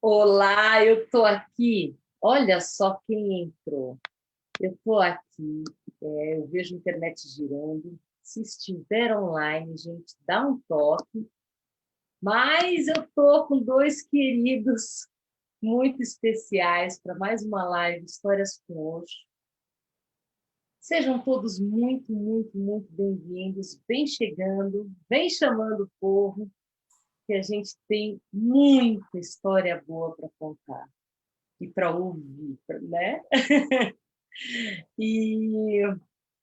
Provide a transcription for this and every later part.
Olá, eu estou aqui. Olha só quem entrou. Eu estou aqui, eu vejo a internet girando. Se estiver online, gente, dá um toque. Mas eu estou com dois queridos muito especiais para mais uma live Histórias com Osho. Sejam todos muito, muito, muito bem-vindos. Vem chegando, vem chamando o povo, que a gente tem muita história boa para contar e para ouvir, né? E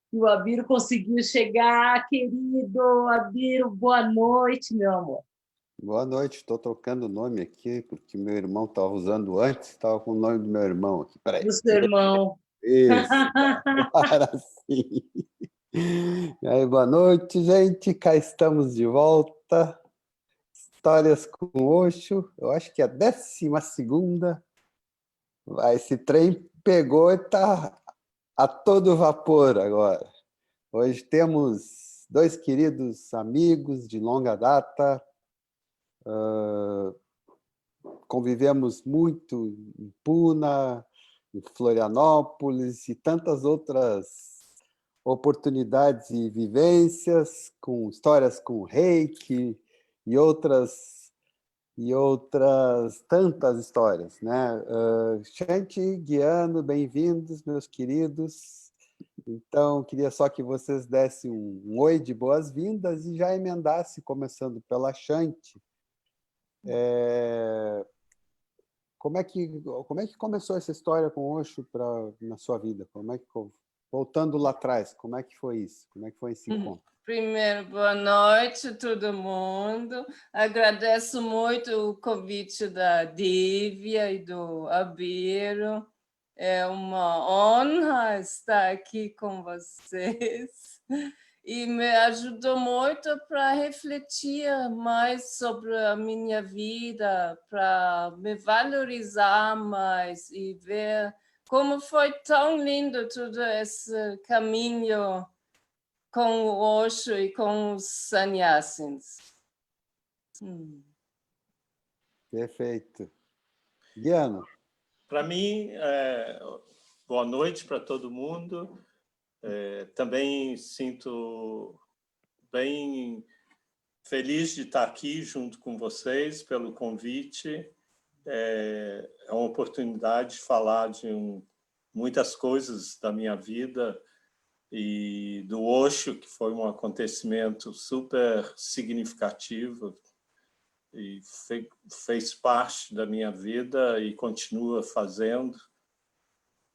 o Abiro conseguiu chegar, querido Abiro, boa noite, meu amor. Boa noite, estou trocando o nome aqui, porque meu irmão estava usando antes, estava com o nome do meu irmão aqui. Peraí. Do seu irmão. Isso, para sim. E aí, boa noite, gente, cá estamos de volta. Histórias com Osho, eu acho que é a 12ª. Esse trem pegou e está a todo vapor agora. Hoje temos dois queridos amigos de longa data. Convivemos muito em Puna, em Florianópolis e tantas outras oportunidades e vivências, com histórias com Reiki e outras tantas histórias, né? Shanti, Guiano, bem-vindos, meus queridos. Então, queria só que vocês dessem um oi de boas-vindas e já emendasse, começando pela Shanti. Como é que começou essa história com o Osho na sua vida? Voltando lá atrás, como é que foi isso? Como é que foi esse encontro? Primeiro, boa noite, todo mundo. Agradeço muito o convite da Dívia e do Abiro. É uma honra estar aqui com vocês. E me ajudou muito para refletir mais sobre a minha vida, para me valorizar mais e ver como foi tão lindo todo esse caminho com o Osho e com os sannyasins. Perfeito. Guiano. Para mim, boa noite para todo mundo. Também sinto bem feliz de estar aqui junto com vocês pelo convite. É uma oportunidade de falar de muitas coisas da minha vida e do Osho, que foi um acontecimento super significativo e fez parte da minha vida e continua fazendo.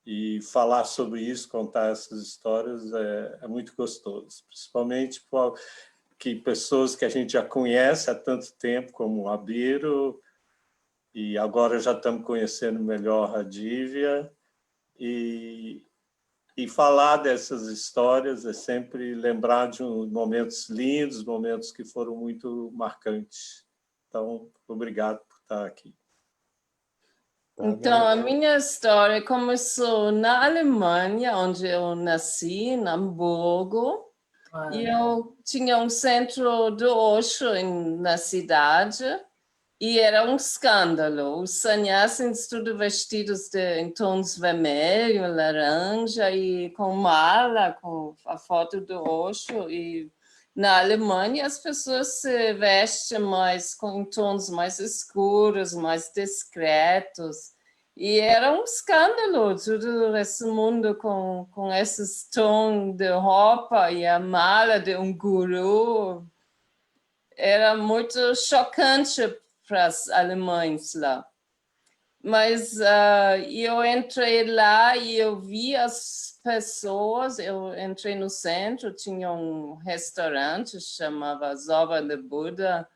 E falar sobre isso, contar essas histórias é muito gostoso, principalmente que pessoas que a gente já conhece há tanto tempo, como o Abiro, e agora já estamos conhecendo melhor a Dívia, e falar dessas histórias é sempre lembrar de momentos lindos, momentos que foram muito marcantes. Então, obrigado por estar aqui. Então, a minha história começou na Alemanha, onde eu nasci, em Hamburgo. E eu tinha um centro do Osho na cidade. E era um escândalo. Os sannyasins tudo vestidos em tons vermelho, laranja e com mala, com a foto do Osho. E na Alemanha as pessoas se vestem mais com tons mais escuros, mais discretos. E era um escândalo todo esse mundo com esses tons de roupa e a mala de um guru. Era muito chocante para os alemães lá. Mas eu entrei lá e eu vi as pessoas, eu entrei no centro, tinha um restaurante, chamava Soba de Buda,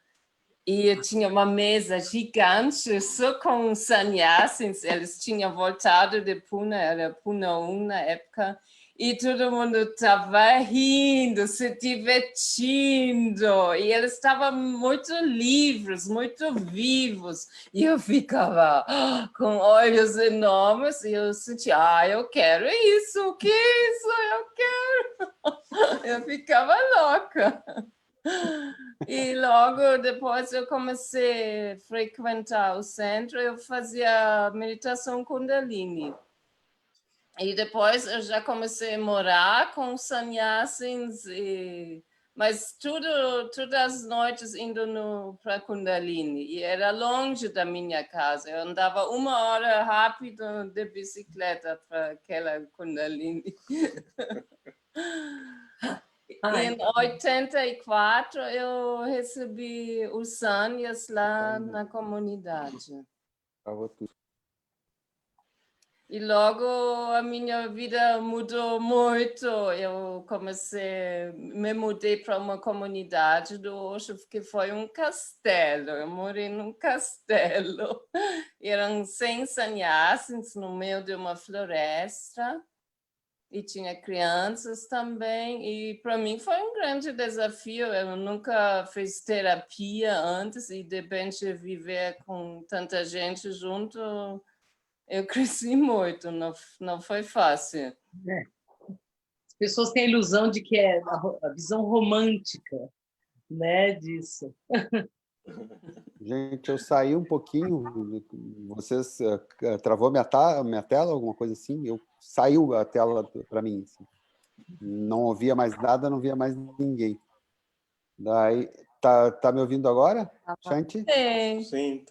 e tinha uma mesa gigante, só com sannyasins, eles tinham voltado de Pune, era Pune 1 na época, e todo mundo estava rindo, se divertindo, e eles estavam muito livres, muito vivos, e eu ficava com olhos enormes, e eu sentia, eu quero isso, o que é isso? Eu quero! Eu ficava louca. E logo depois eu comecei a frequentar o centro, eu fazia meditação Kundalini. E depois eu já comecei a morar com sannyasis, mas todas as noites indo para Kundalini. E era longe da minha casa. Eu andava 1 hora rápido de bicicleta para aquela Kundalini. Em 84 eu recebi os sannyas lá na comunidade. E logo a minha vida mudou muito. Eu me mudei para uma comunidade do Osho, que foi um castelo. Eu morei num castelo. Eram 100 sannyasis no meio de uma floresta. E tinha crianças também. E para mim foi um grande desafio. Eu nunca fiz terapia antes e de repente viver com tanta gente junto. Eu cresci muito, não foi fácil. As pessoas têm a ilusão de que é a visão romântica, né, disso. Gente, eu saí um pouquinho, vocês travou minha tela, alguma coisa assim? Saiu a tela para mim. Assim. Não ouvia mais nada, não via mais ninguém. Daí, tá me ouvindo agora, Shanti? Sim,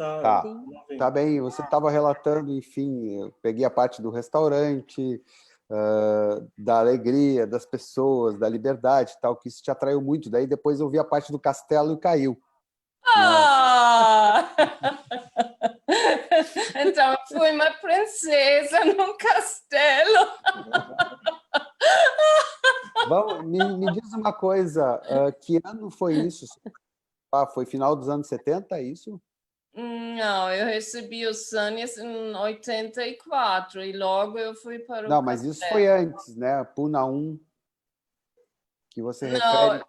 Tá bem, você estava relatando, enfim, eu peguei a parte do restaurante, da alegria das pessoas, da liberdade, tal, que isso te atraiu muito. Daí depois eu vi a parte do castelo e caiu. Ah! Então eu fui uma princesa num castelo. Me diz uma coisa, que ano foi isso? Foi final dos anos 70, é isso? Não, eu recebi o sannyas em 84 e logo eu fui para o Não, mas isso foi antes, né? Puna 1, que você refere...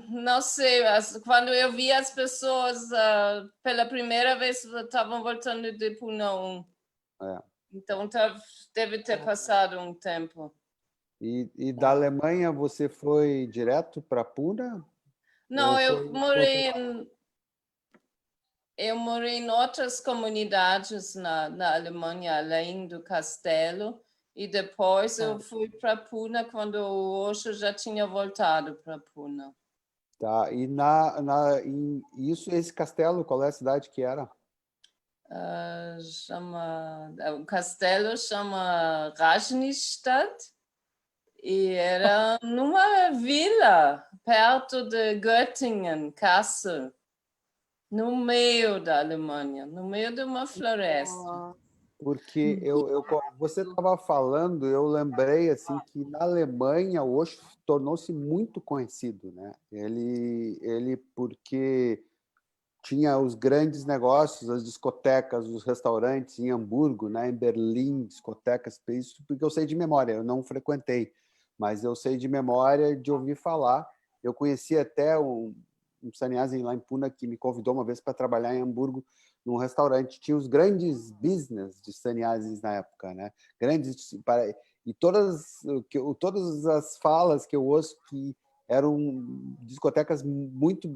Não sei, quando eu vi as pessoas pela primeira vez estavam voltando de Puna 1. Então deve ter passado um tempo. E da Alemanha você foi direto para Puna? Não, eu morei em outras comunidades na Alemanha, além do castelo, e depois eu fui para Puna quando o Osho já tinha voltado para Puna. Tá, e esse castelo, qual é a cidade que era? O castelo chama Rajnistadt e era numa vila perto de Göttingen, Kassel. No meio da Alemanha, no meio de uma floresta. Porque você estava falando, eu lembrei assim que na Alemanha o Osho tornou-se muito conhecido, né? Ele porque tinha os grandes negócios, as discotecas, os restaurantes em Hamburgo, né? Em Berlim, discotecas, isso porque eu sei de memória, eu não frequentei, mas eu sei de memória de ouvir falar. Eu conheci até um sannyasi lá em Puna que me convidou uma vez para trabalhar em Hamburgo num restaurante. Tinha os grandes business de sannyasis na época, né? Grandes e todas as falas que eu ouço que eram discotecas muito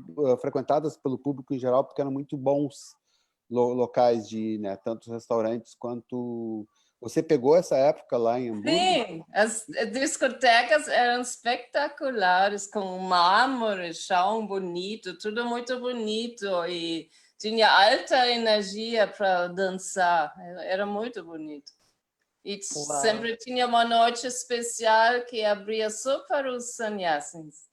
frequentadas pelo público em geral, porque eram muito bons locais de, né, tanto restaurantes quanto... Você pegou essa época lá em Hamburgo? Sim, as discotecas eram espetaculares, com mármore, chão bonito, tudo muito bonito, e tinha alta energia para dançar, era muito bonito. E sempre tinha uma noite especial que abria só para os sannyasis.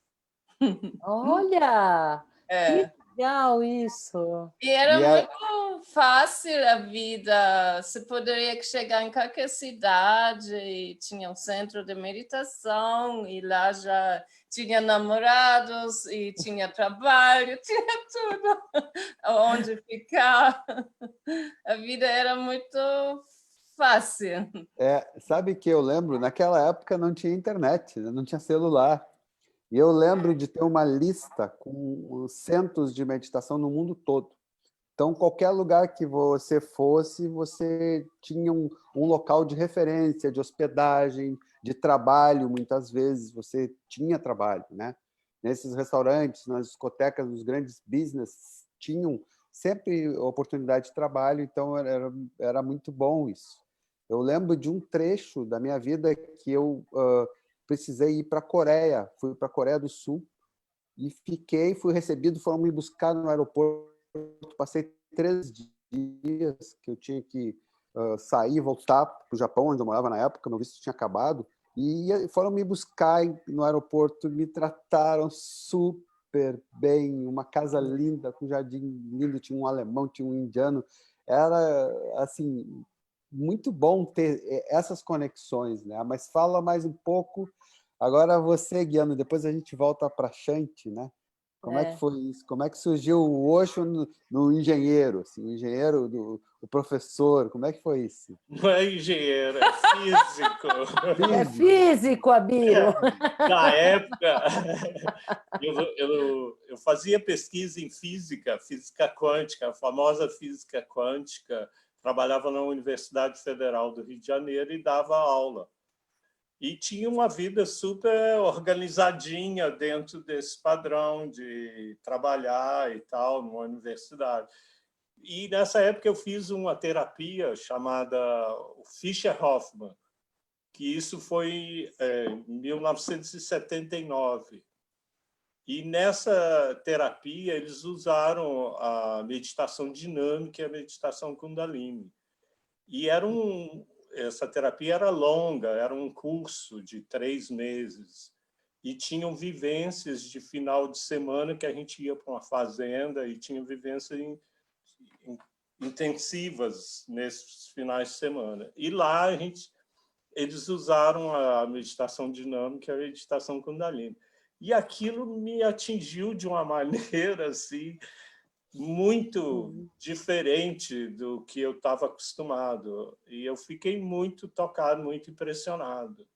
Olha, que legal isso! E era muito fácil a vida. Você poderia chegar em qualquer cidade e tinha um centro de meditação e lá já tinha namorados e tinha trabalho, tinha tudo onde ficar. A vida era muito fácil. Sabe que eu lembro, naquela época não tinha internet, não tinha celular. E eu lembro de ter uma lista com centros de meditação no mundo todo. Então, qualquer lugar que você fosse, você tinha um local de referência, de hospedagem, de trabalho, muitas vezes você tinha trabalho, né? nesses restaurantes, nas discotecas, nos grandes business, tinham sempre oportunidade de trabalho, então era muito bom isso. Eu lembro de um trecho da minha vida que eu precisei ir para a Coreia, fui para a Coreia do Sul e fui recebido, foram me buscar no aeroporto, passei 3 dias que eu tinha que sair e voltar para o Japão, onde eu morava na época, meu visto tinha acabado, e foram me buscar no aeroporto, me trataram super bem, uma casa linda, com um jardim lindo, tinha um alemão, tinha um indiano, era assim muito bom ter essas conexões, né? Mas fala mais um pouco, agora você, Guiano, depois a gente volta para Shanti, né? Como é que foi isso? Como é que surgiu o Osho no engenheiro, assim, o engenheiro, o professor, como é que foi isso? Não é engenheiro, é físico. É físico, Abílio. Na época, eu fazia pesquisa em física quântica, a famosa física quântica, trabalhava na Universidade Federal do Rio de Janeiro e dava aula. E tinha uma vida super organizadinha dentro desse padrão de trabalhar e tal, numa universidade. E nessa época eu fiz uma terapia chamada Fischer-Hoffmann, que isso foi em 1979. E nessa terapia eles usaram a meditação dinâmica e a meditação Kundalini. E essa terapia era longa, era um curso de 3 meses. E tinham vivências de final de semana que a gente ia para uma fazenda e tinha vivências intensivas nesses finais de semana. E lá eles usaram a meditação dinâmica e a meditação Kundalini. E aquilo me atingiu de uma maneira assim, muito diferente do que eu estava acostumado. E eu fiquei muito tocado, muito impressionado.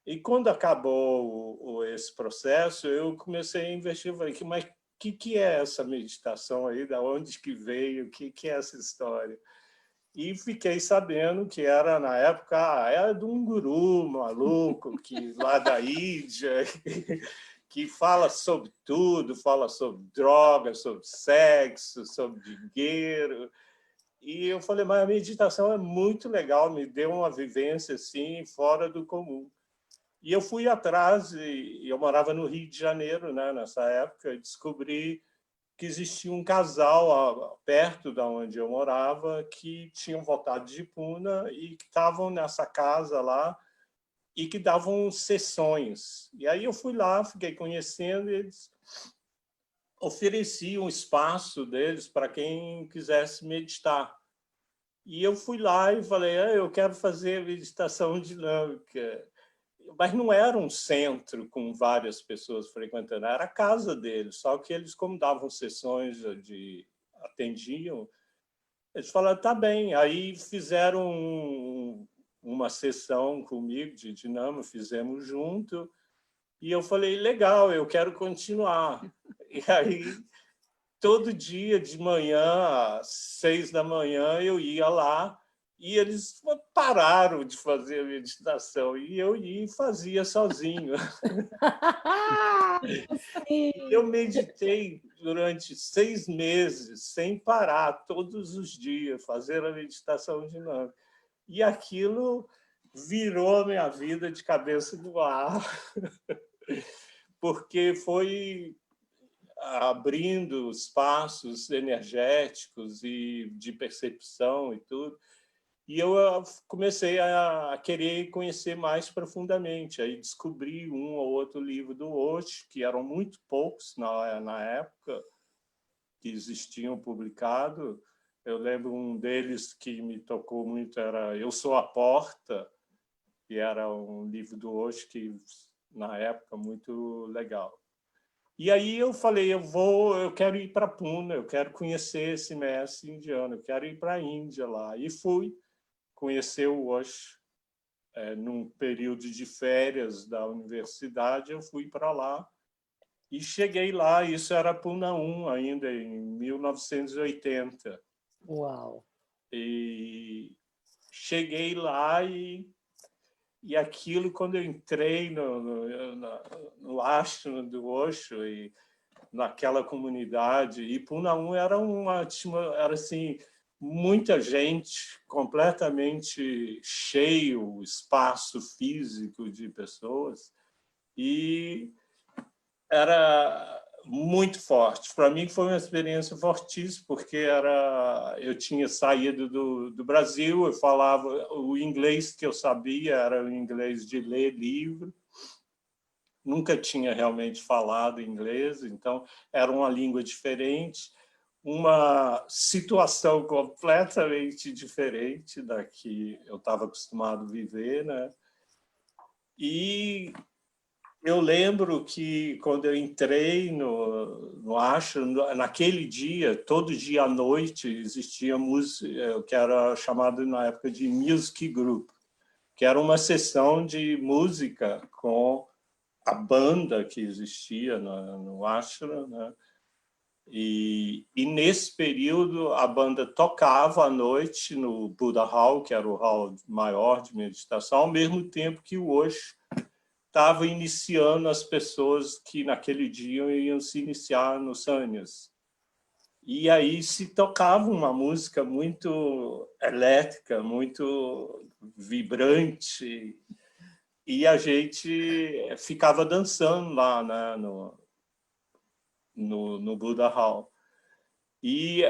E quando acabou esse processo, eu comecei a investir. Falei, mas o que é essa meditação aí? Da onde que veio? O que é essa história? E fiquei sabendo que era, na época, era de um guru maluco que, lá da Índia, que fala sobre tudo, fala sobre drogas, sobre sexo, sobre dinheiro. E eu falei, mas a meditação é muito legal, me deu uma vivência assim, fora do comum. E eu fui atrás, e eu morava no Rio de Janeiro, né, nessa época, e descobri que existia um casal perto da onde eu morava que tinham voltado de Puna e que estavam nessa casa lá e que davam sessões. E aí eu fui lá, fiquei conhecendo, e eles ofereciam um espaço deles para quem quisesse meditar. E eu fui lá e falei, eu quero fazer meditação dinâmica. Mas não era um centro com várias pessoas frequentando, era a casa deles. Só que eles, como davam sessões atendiam, eles falaram, tá bem. Aí fizeram uma sessão comigo de dinâmica, fizemos junto. E eu falei, legal, eu quero continuar. E aí, todo dia de manhã, às 6 da manhã, eu ia lá e eles pararam de fazer a meditação e eu ia e fazia sozinho. Eu meditei durante 6 meses, sem parar, todos os dias, fazer a meditação dinâmica. E aquilo virou a minha vida de cabeça no ar, porque foi abrindo espaços energéticos e de percepção e tudo. E eu comecei a querer conhecer mais profundamente. Aí descobri um ou outro livro do Osho, que eram muito poucos na época que existiam publicado. Eu lembro um deles que me tocou muito, era Eu Sou a Porta, que era um livro do Osho que, na época, muito legal. E aí eu falei, eu quero ir para Puna, eu quero conhecer esse mestre indiano, eu quero ir para a Índia lá. E fui conhecer o Osho num período de férias da universidade, eu fui para lá e cheguei lá, isso era Puna 1 ainda, em 1980. Uau! E cheguei lá e E aquilo, quando eu entrei no ashram do Osho e naquela comunidade, e Punaú era era assim, muita gente, completamente cheio, o espaço físico de pessoas, e era muito forte. Para mim foi uma experiência fortíssima, porque eu tinha saído do Brasil, eu falava o inglês que eu sabia era o inglês de ler livro, nunca tinha realmente falado inglês, então era uma língua diferente, uma situação completamente diferente da que eu estava acostumado a viver, né? E eu lembro que quando eu entrei no ashram, naquele dia, todo dia à noite, existia música, que era chamado na época de music group, que era uma sessão de música com a banda que existia no ashram, né? E nesse período a banda tocava à noite no Buddha Hall, que era o hall maior de meditação, ao mesmo tempo que o Osho estava iniciando as pessoas que naquele dia iam se iniciar no Sannyas. E aí se tocava uma música muito elétrica, muito vibrante, e a gente ficava dançando lá, né, no Buddha Hall. E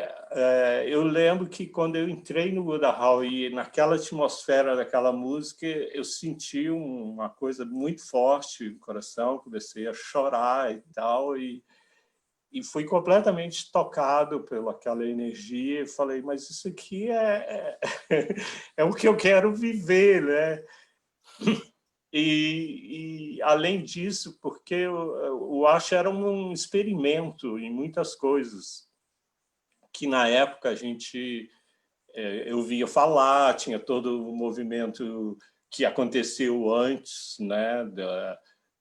eu lembro que quando eu entrei no Buddha Hall e naquela atmosfera daquela música, eu senti uma coisa muito forte no coração, comecei a chorar e tal, e fui completamente tocado pelaquela energia, e falei, mas isso aqui é o que eu quero viver, né? E além disso, porque o Asha era um experimento em muitas coisas, que na época eu via falar, tinha todo o movimento que aconteceu antes, né,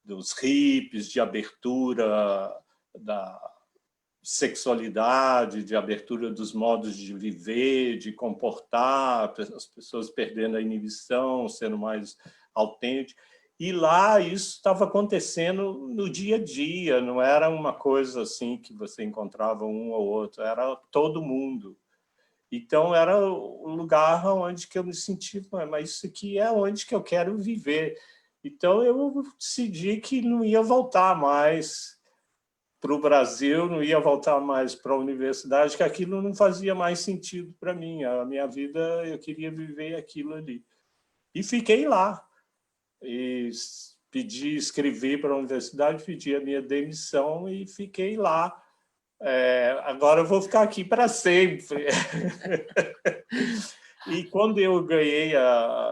dos hippies, de abertura da sexualidade, de abertura dos modos de viver, de comportar, as pessoas perdendo a inibição, sendo mais autênticas. E lá isso estava acontecendo no dia a dia, não era uma coisa assim que você encontrava um ou outro, era todo mundo. Então era o lugar onde que eu me senti, mas isso aqui é onde que eu quero viver. Então eu decidi que não ia voltar mais para o Brasil, não ia voltar mais para a universidade, que aquilo não fazia mais sentido para mim. A minha vida, eu queria viver aquilo ali. E fiquei lá. E escrevi para a universidade, pedi a minha demissão e fiquei lá. Agora eu vou ficar aqui para sempre. E quando eu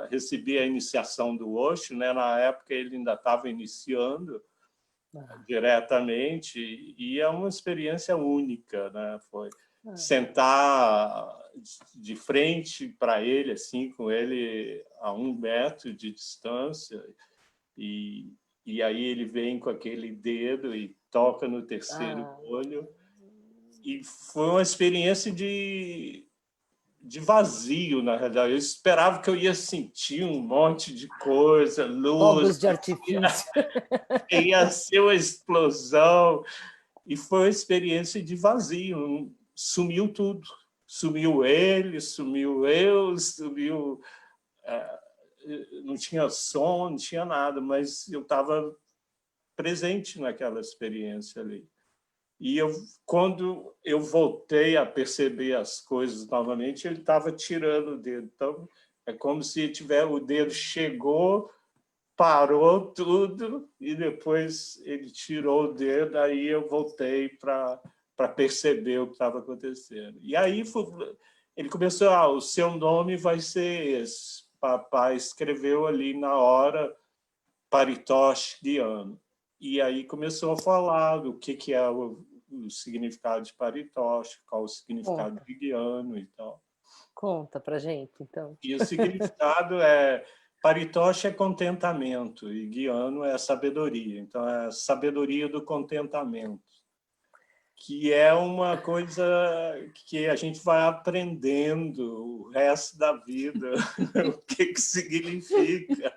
recebi a iniciação do Osho, né, na época ele ainda estava iniciando diretamente, e é uma experiência única, né? Foi sentar de frente para ele, assim, com ele a 1 metro de distância, e aí ele vem com aquele dedo e toca no terceiro olho. E foi uma experiência de vazio, na realidade. Eu esperava que eu ia sentir um monte de coisa, luz, Fogos de artifício. ia ser uma explosão. E foi uma experiência de vazio. Sumiu tudo. Sumiu ele, sumiu eu, sumiu... não tinha som, não tinha nada, mas eu estava presente naquela experiência ali. E quando eu voltei a perceber as coisas novamente, ele estava tirando o dedo. Então, é como se o dedo chegou, parou tudo, e depois ele tirou o dedo, aí eu voltei para perceber o que estava acontecendo. E aí ele começou, o seu nome vai ser esse. Papai escreveu ali na hora, Paritosh Guiano. E aí começou a falar do que é o significado de Paritosh, qual o significado de Guiano e tal. Conta pra gente, então. E o significado Paritosh é contentamento e Guiano é sabedoria. Então, é a sabedoria do contentamento. que é uma coisa que a gente vai aprendendo o resto da vida, o que significa.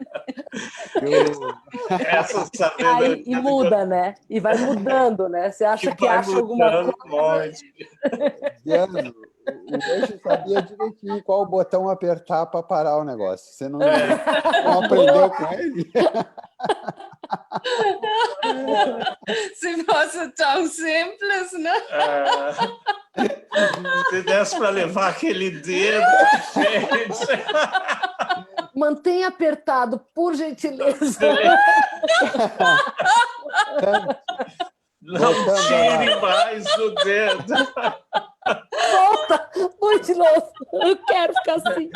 Essa sabedoria E muda, né? E vai mudando, né? Você acha que acha alguma coisa... Diano, o Osho sabia direitinho qual botão apertar para parar o negócio. Você não aprendeu com ele? Se fosse tão simples, né? Se desse para levar aquele dedo, gente. Mantenha apertado, por gentileza. Não tire mais o dedo. Volta, põe de novo. Eu quero ficar assim.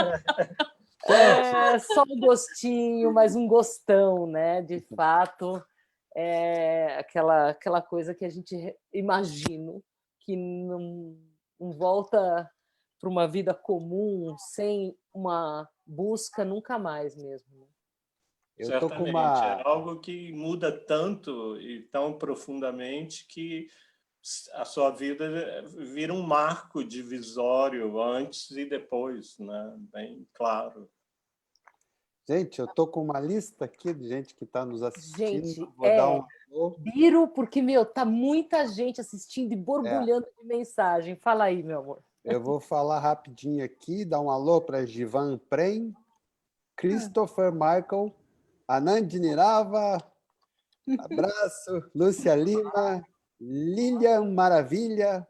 É só um gostinho, mas um gostão, né? De fato, é aquela coisa que a gente imagina que não volta para uma vida comum sem uma busca nunca mais mesmo. Eu tô com É algo que muda tanto e tão profundamente que a sua vida vira um marco divisório antes e depois, né? Bem claro. Gente, eu tô com uma lista aqui de gente que está nos assistindo. Gente, vou dar um alô. Biro, porque, tá muita gente assistindo e borbulhando de mensagem. Fala aí, meu amor. Eu vou falar rapidinho aqui, dar um alô para Givan Prem, Christopher Michael, Anand Nirava, abraço, Lúcia Lima, Lilian Maravilha,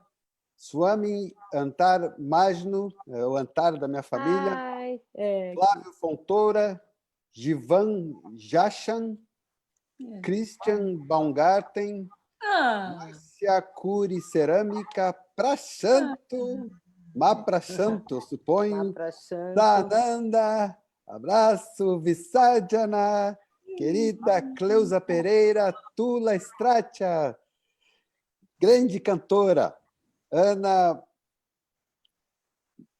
Swami Antar Majno, o Antar da minha família, Flávio Fontoura, Givan Jachan, Christian Baumgarten, Márcia Curi Cerâmica, Prashanto, Maprashanto, suponho, Sananda, abraço, Vissadjana, querida Cleusa Pereira, Tula Stratia, grande cantora, Ana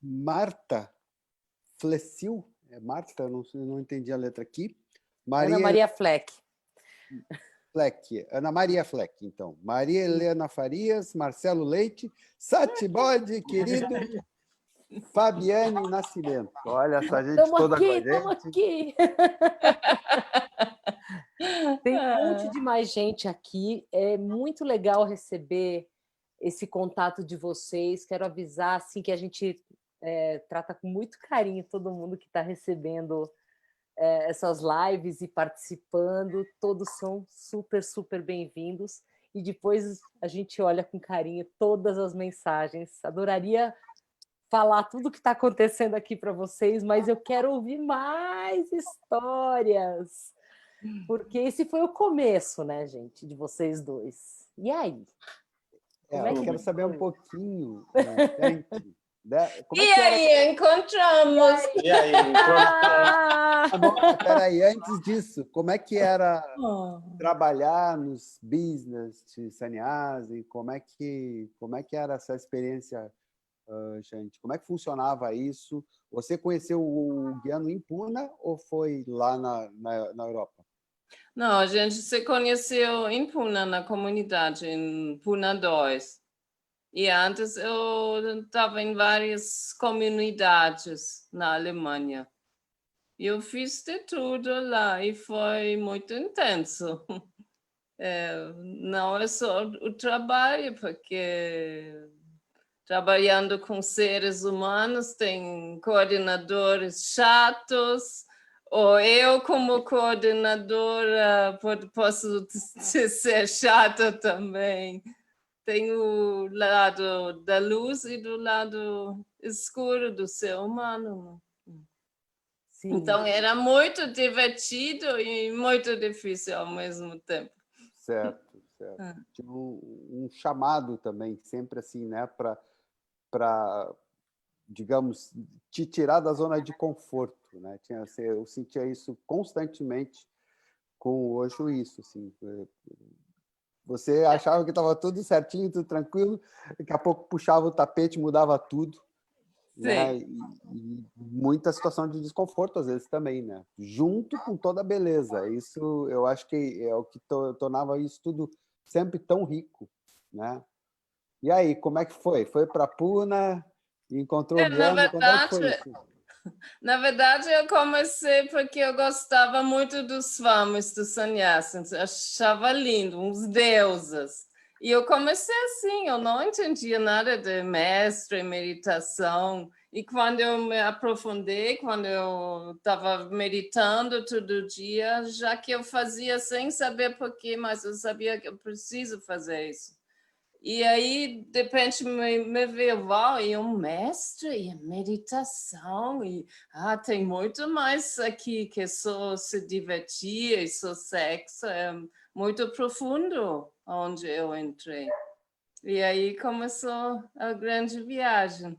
Marta Flecil, Marta, não entendi a letra aqui. Ana Maria Fleck. Ana Maria Fleck, então. Maria Helena Farias, Marcelo Leite, Satibode, querido Fabiane Nascimento. Olha essa gente toda com a gente. Estamos aqui. Tem um monte de mais gente aqui. É muito legal receber esse contato de vocês. Quero avisar assim, que a gente trata com muito carinho todo mundo que está recebendo essas lives e participando. Todos são super, super bem-vindos. E depois a gente olha com carinho todas as mensagens. Adoraria falar tudo o que está acontecendo aqui para vocês, mas eu quero ouvir mais histórias, porque esse foi o começo, né, gente, de vocês dois. E aí? Eu quero saber um pouquinho, gente. Encontramos. Peraí, antes disso, como é que era trabalhar nos business de sannyasi? Como é que era essa experiência, gente? Como é que funcionava isso? Você conheceu o Gyano em Pune ou foi lá na Europa? Não, a gente se conheceu em Pune, na comunidade, em Pune 2. E antes eu estava em várias comunidades na Alemanha. Eu fiz de tudo lá e foi muito intenso. Não é só o trabalho, porque trabalhando com seres humanos tem coordenadores chatos, ou eu como coordenadora posso ser chata também. Tem o lado da luz e do lado escuro do ser humano. Sim. Então, era muito divertido e muito difícil ao mesmo tempo. Certo. Tinha um chamado também, sempre assim, né, para, digamos, te tirar da zona de conforto, né? Eu sentia isso constantemente com o Osho, isso, assim. Você achava que estava tudo certinho, tudo tranquilo, daqui a pouco puxava o tapete, mudava tudo. Né? E muita situação de desconforto, às vezes, também, né? Junto com toda a beleza. Isso, eu acho que é o que tornava isso tudo sempre tão rico, né? E aí, como é que foi? Foi para Puna, encontrou o Na Guiano, quando é que foi isso? Na verdade, eu comecei porque eu gostava muito dos swamis, dos sannyasis, achava lindo, uns deuses. E eu comecei assim, eu não entendia nada de mestre, meditação. E quando eu me aprofundei, quando eu estava meditando todo dia, já que eu fazia sem saber por quê, mas eu sabia que eu preciso fazer isso. E aí, de repente, me veio, uau, e um mestre, e meditação, e tem muito mais aqui que só se divertir e só sexo, é muito profundo onde eu entrei. E aí começou a grande viagem,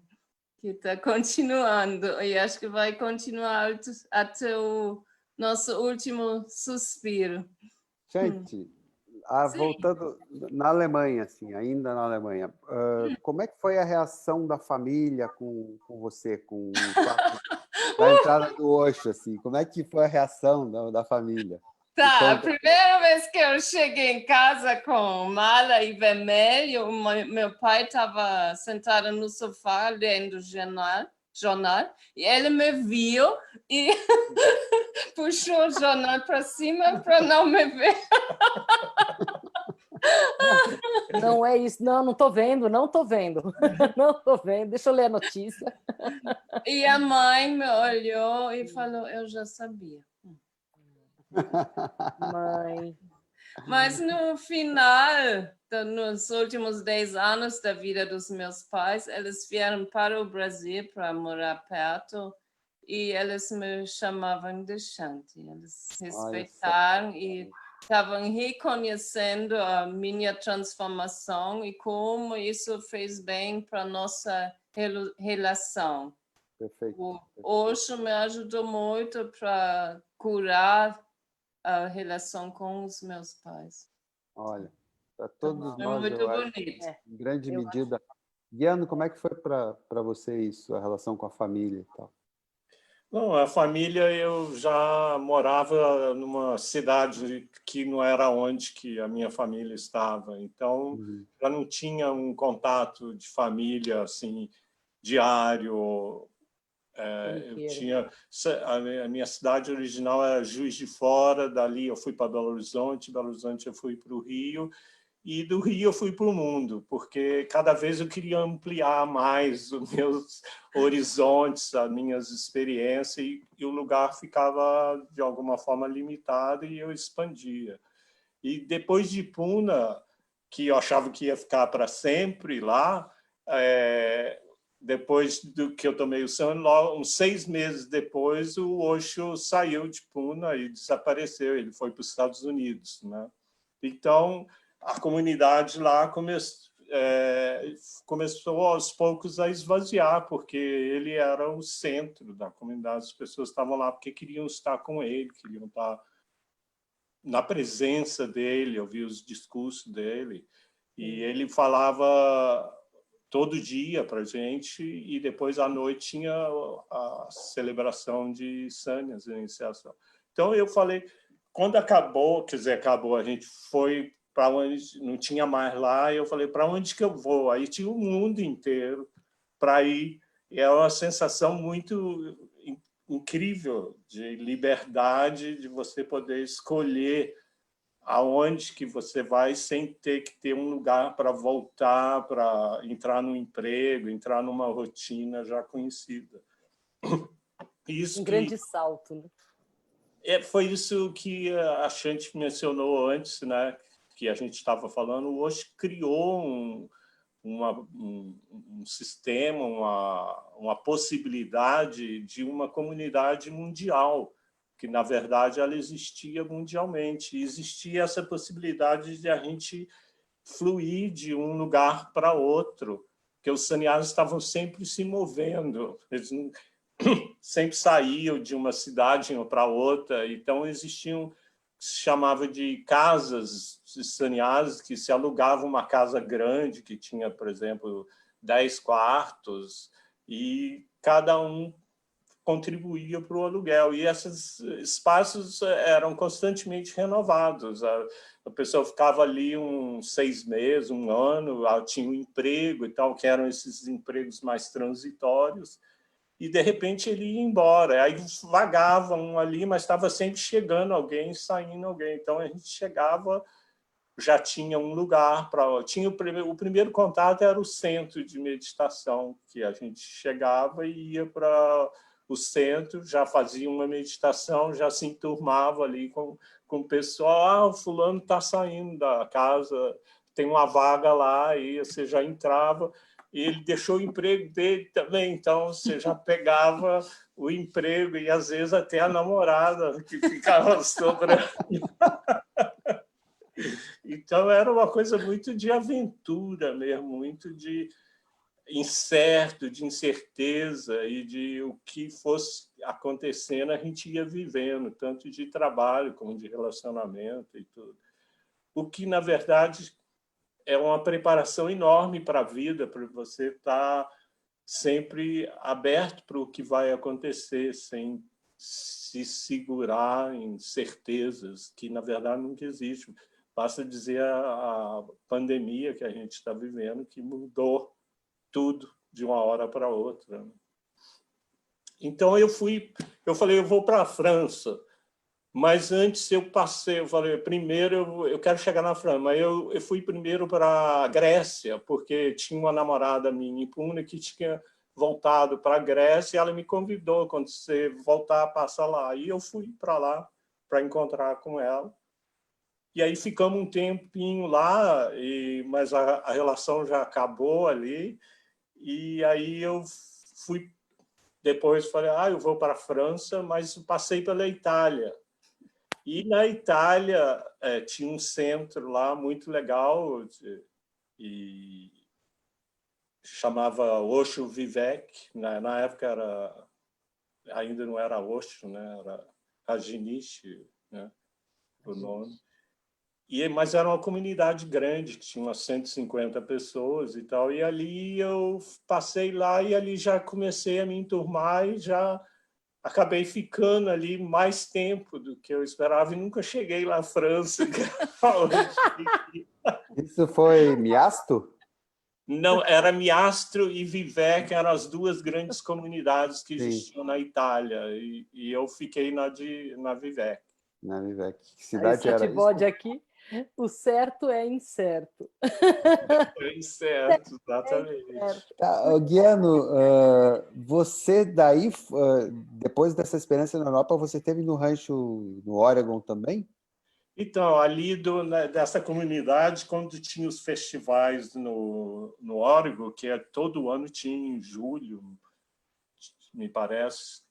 que está continuando, e acho que vai continuar até o nosso último suspiro. Gente, Sim. voltando na Alemanha, assim, ainda na Alemanha, como é que foi a reação da família com você, com o fato da entrada do Osho, assim? Como é que foi a reação da família? Tá, a primeira vez que eu cheguei em casa com mala e vermelho, meu pai estava sentado no sofá lendo jornal e ele me viu e puxou o jornal para cima para não me ver. Não é isso, não estou vendo, não estou vendo, não estou vendo, deixa eu ler a notícia. E a mãe me olhou e falou, eu já sabia. Mãe. Mas no final, nos últimos 10 anos da vida dos meus pais, eles vieram para o Brasil para morar perto e eles me chamavam de Shanti. Eles respeitaram e estavam reconhecendo a minha transformação e como isso fez bem para a nossa relação. Perfeito. O Osho me ajudou muito para curar a relação com os meus pais. Olha, para todos nós, muito eu acho, bonito. em grande medida. Guiano, como é que foi para você isso, a relação com a família e tal? Bom, a família, eu já morava numa cidade que não era onde que a minha família estava, então já não tinha um contato de família assim diário. Eu tinha a minha cidade original era Juiz de Fora, dali eu fui para Belo Horizonte eu fui para o Rio, e do Rio eu fui para o mundo, porque cada vez eu queria ampliar mais os meus horizontes, as minhas experiências, e o lugar ficava, de alguma forma, limitado, e eu expandia. E depois de Puna, que eu achava que ia ficar para sempre lá, depois do que eu tomei o sangue, uns 6 meses depois, o Osho saiu de Puna e desapareceu, ele foi para os Estados Unidos, né? Então, a comunidade lá começou aos poucos a esvaziar, porque ele era o centro da comunidade. As pessoas estavam lá porque queriam estar com ele, queriam estar na presença dele, ouvir os discursos dele. E ele falava todo dia para a gente, e depois à noite tinha a celebração de Sânias, a iniciação. Então eu falei, quando acabou, a gente foi para onde não tinha mais lá, e eu falei, para onde que eu vou? Aí tinha o mundo inteiro para ir, e é uma sensação muito incrível de liberdade, de você poder escolher aonde que você vai sem ter que ter um lugar para voltar, para entrar no emprego, entrar numa rotina já conhecida. Isso grande salto, né? Foi isso que a Shanti mencionou antes, né? Que a gente estava falando. O Osho criou um sistema, uma possibilidade de uma comunidade mundial, que, na verdade, ela existia mundialmente. E existia essa possibilidade de a gente fluir de um lugar para outro, porque os sannyasis estavam sempre se movendo, eles sempre saíam de uma cidade para outra, então existiam, se chamava de casas de sannyasis, que se alugava uma casa grande, que tinha, por exemplo, 10 quartos, e cada um contribuía para o aluguel. E esses espaços eram constantemente renovados. A pessoa ficava ali uns 6 meses, um ano, tinha um emprego e tal, que eram esses empregos mais transitórios, e, de repente, ele ia embora. Aí vagava um ali, mas estava sempre chegando alguém, saindo alguém. Então, a gente chegava, já tinha um lugar para... O primeiro contato era o centro de meditação, que a gente chegava e ia para o centro, já fazia uma meditação, já se enturmava ali com o pessoal. O fulano está saindo da casa, tem uma vaga lá, e você já entrava. E ele deixou o emprego dele também, então você já pegava o emprego e, às vezes, até a namorada que ficava sobrando. Então, era uma coisa muito de aventura mesmo, muito de incerto, de incerteza, e de o que fosse acontecendo, a gente ia vivendo, tanto de trabalho como de relacionamento e tudo. O que, na verdade, é uma preparação enorme para a vida, para você estar sempre aberto para o que vai acontecer, sem se segurar em certezas que, na verdade, nunca existem. Basta dizer a pandemia que a gente está vivendo, que mudou tudo de uma hora para outra. Então, eu falei, eu vou para a França. Mas antes eu falei, primeiro eu quero chegar na França, mas eu fui primeiro para a Grécia, porque tinha uma namorada minha em Pune que tinha voltado para a Grécia, e ela me convidou, quando você voltar, passa lá. E eu fui para lá para encontrar com ela. E aí ficamos um tempinho lá, mas a relação já acabou ali. E aí eu depois falei, eu vou para a França, mas passei pela Itália. E na Itália tinha um centro lá muito legal, e chamava Osho Vivek. Na época ainda não era Osho, né? Era Rajneesh, né? O nome. Mas era uma comunidade grande, que tinha umas 150 pessoas e tal. E ali eu passei lá, e ali já comecei a me enturmar, e já acabei ficando ali mais tempo do que eu esperava, e nunca cheguei lá na França. Isso foi miasto? Não, era Miastro e Vivek, eram as duas grandes comunidades que existiam na Itália, e eu fiquei na Vivek. Na Vivek. Que cidade era isso? bode aqui, o certo é incerto. É incerto, exatamente. Tá, Guiano, você daí, depois dessa experiência na Europa, você teve no rancho no Oregon também? Então, ali dessa comunidade, quando tinha os festivais no Oregon, que todo ano tinha em julho, me parece,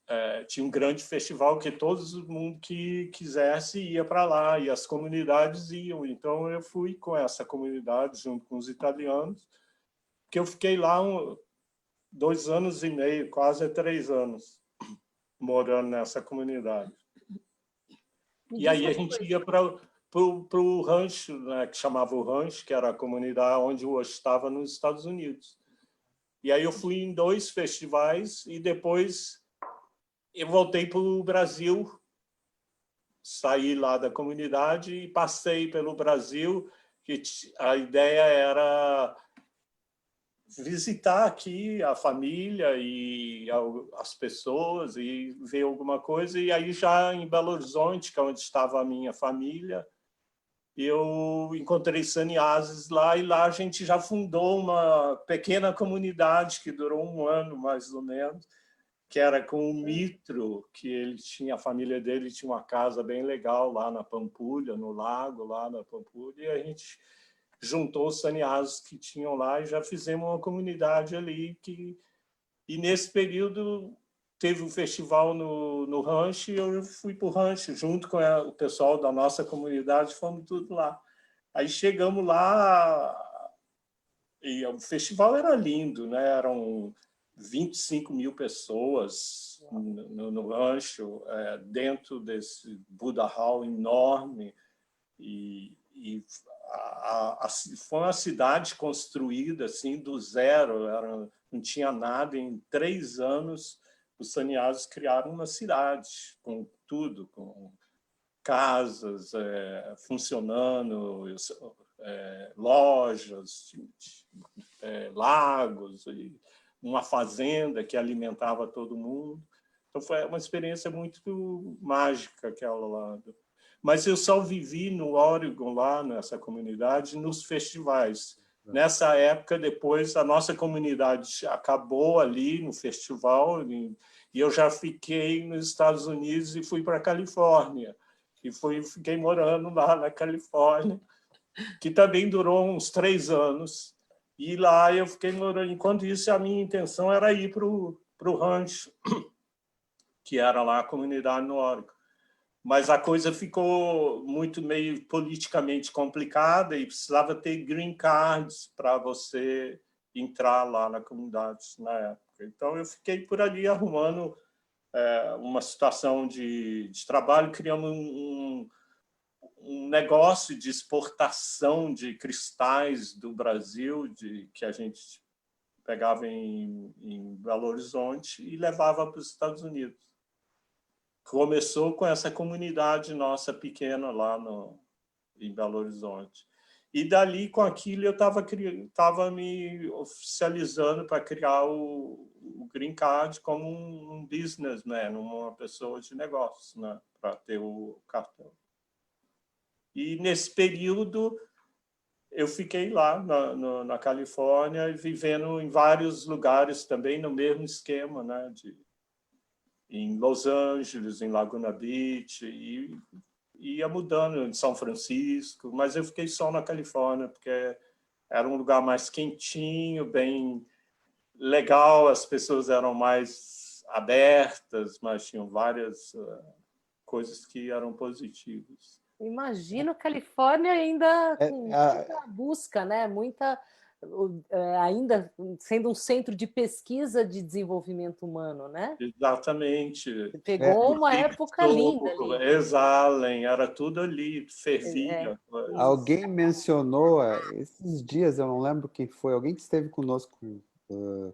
tinha um grande festival que todo mundo que quisesse ia para lá, e as comunidades iam. Então, eu fui com essa comunidade, junto com os italianos, que eu fiquei lá 2 anos e meio, quase 3 anos, morando nessa comunidade. E aí a gente ia para o rancho, né, que chamava o rancho, que era a comunidade onde o Osho estava nos Estados Unidos. E aí eu fui em 2 festivais, e depois eu voltei para o Brasil, saí lá da comunidade e passei pelo Brasil, que a ideia era visitar aqui a família e as pessoas, e ver alguma coisa. E aí, já em Belo Horizonte, que é onde estava a minha família, eu encontrei sannyasis lá, e lá a gente já fundou uma pequena comunidade que durou 1 ano, mais ou menos, que era com o Mitro, que ele tinha, a família dele tinha uma casa bem legal lá na Pampulha, no lago, lá na Pampulha, e a gente juntou os sannyasis que tinham lá, e já fizemos uma comunidade ali. E nesse período teve um festival no rancho, e eu fui para o rancho junto com o pessoal da nossa comunidade, fomos tudo lá. Aí chegamos lá, e o festival era lindo, né? Eram 25 mil pessoas no rancho, dentro desse Buddha Hall enorme, e foi uma cidade construída assim do zero, não tinha nada. Em 3 anos os sannyasis criaram uma cidade com tudo, com casas funcionando, lojas, lagos, e uma fazenda que alimentava todo mundo. Então foi uma experiência muito mágica aquela lá. Mas eu só vivi no Oregon, lá nessa comunidade, nos festivais. Nessa época, depois, a nossa comunidade acabou ali no festival e eu já fiquei nos Estados Unidos e fui para a Califórnia. E fiquei morando lá na Califórnia, que também durou uns 3 anos. E lá eu fiquei morando. Enquanto isso, a minha intenção era ir para o rancho, que era lá a comunidade no Oregon. Mas a coisa ficou muito meio politicamente complicada e precisava ter green cards para você entrar lá na comunidade na época. Então, eu fiquei por ali arrumando uma situação de trabalho, criamos um negócio de exportação de cristais do Brasil, que a gente pegava em Belo Horizonte e levava para os Estados Unidos. Começou com essa comunidade nossa pequena lá em Belo Horizonte. E dali, com aquilo, eu estava me oficializando para criar o Green Card como um businessman, uma pessoa de negócios, né, para ter o cartão. E, nesse período, eu fiquei lá na Califórnia, vivendo em vários lugares também, no mesmo esquema, né, em Los Angeles, em Laguna Beach, e ia mudando em São Francisco, mas eu fiquei só na Califórnia, porque era um lugar mais quentinho, bem legal, as pessoas eram mais abertas, mas tinham várias coisas que eram positivas. Imagino Califórnia ainda com muita busca, né? Ainda sendo um centro de pesquisa de desenvolvimento humano, né? Exatamente. Você pegou uma época linda ali. Exalen, era tudo ali, fervia. Alguém mencionou, esses dias, eu não lembro quem foi, alguém que esteve conosco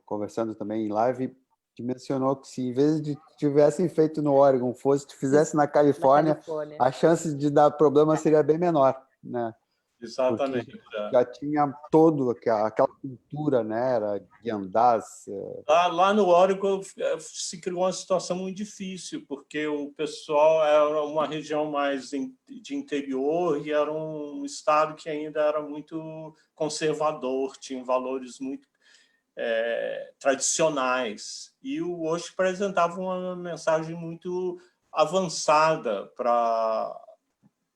conversando também em live, que mencionou que se em vez de tivessem feito no Oregon, fizesse na Califórnia, a chance de dar problema seria bem menor, né? Exatamente. Porque já tinha todo aquela cultura, né? Era de andar. Lá no Oregon se criou uma situação muito difícil, porque o pessoal era uma região mais de interior e era um estado que ainda era muito conservador, tinha valores muito tradicionais. E o Osho apresentava uma mensagem muito avançada para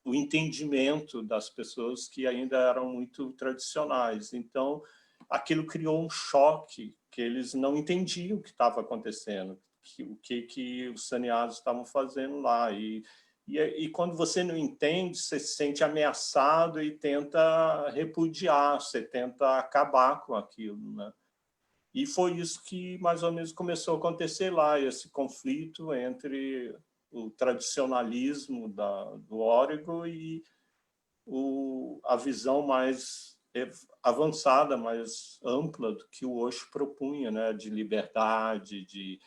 o entendimento das pessoas que ainda eram muito tradicionais. Então, aquilo criou um choque, que eles não entendiam o que estava acontecendo, o que os sannyasis estavam fazendo lá. E quando você não entende, você se sente ameaçado e tenta repudiar, você tenta acabar com aquilo, né? E foi isso que mais ou menos começou a acontecer lá, esse conflito entre o tradicionalismo do Oregon e a visão mais avançada, mais ampla do que o Osho propunha, né? De liberdade, de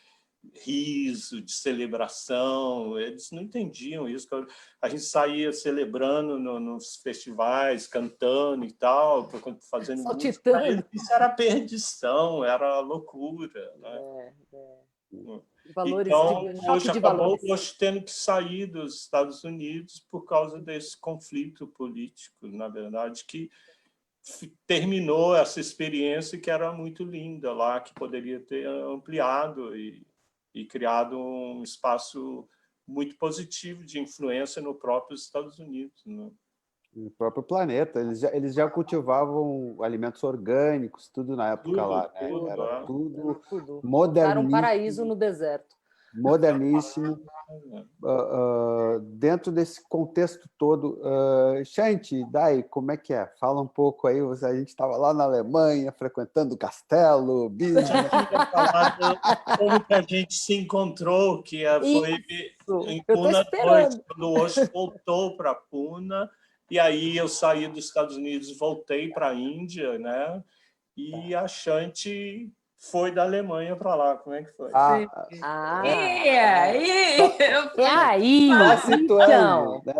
riso, de celebração. Eles não entendiam isso. A gente saía celebrando nos festivais, cantando e tal, fazendo música. Isso era perdição, era loucura, né? Valores, então, choque de acabou valores. tendo que sair dos Estados Unidos por causa desse conflito político, na verdade, que terminou essa experiência que era muito linda lá, que poderia ter ampliado e criado um espaço muito positivo de influência no próprio Estados Unidos, né? No próprio planeta. Eles já cultivavam alimentos orgânicos, tudo na época lá, né? Era tudo moderníssimo. Era um paraíso no deserto. Moderníssimo. Dentro desse contexto todo, Shanti, Dai, como é que é? Fala um pouco aí. A gente estava lá na Alemanha, frequentando o castelo, business. Como que a gente se encontrou, que foi em Pune, quando o Osho voltou para Pune. E aí eu saí dos Estados Unidos, voltei para a Índia, né? E a Shanti foi da Alemanha para lá. Como é que foi? Aí, Só então. situando, né?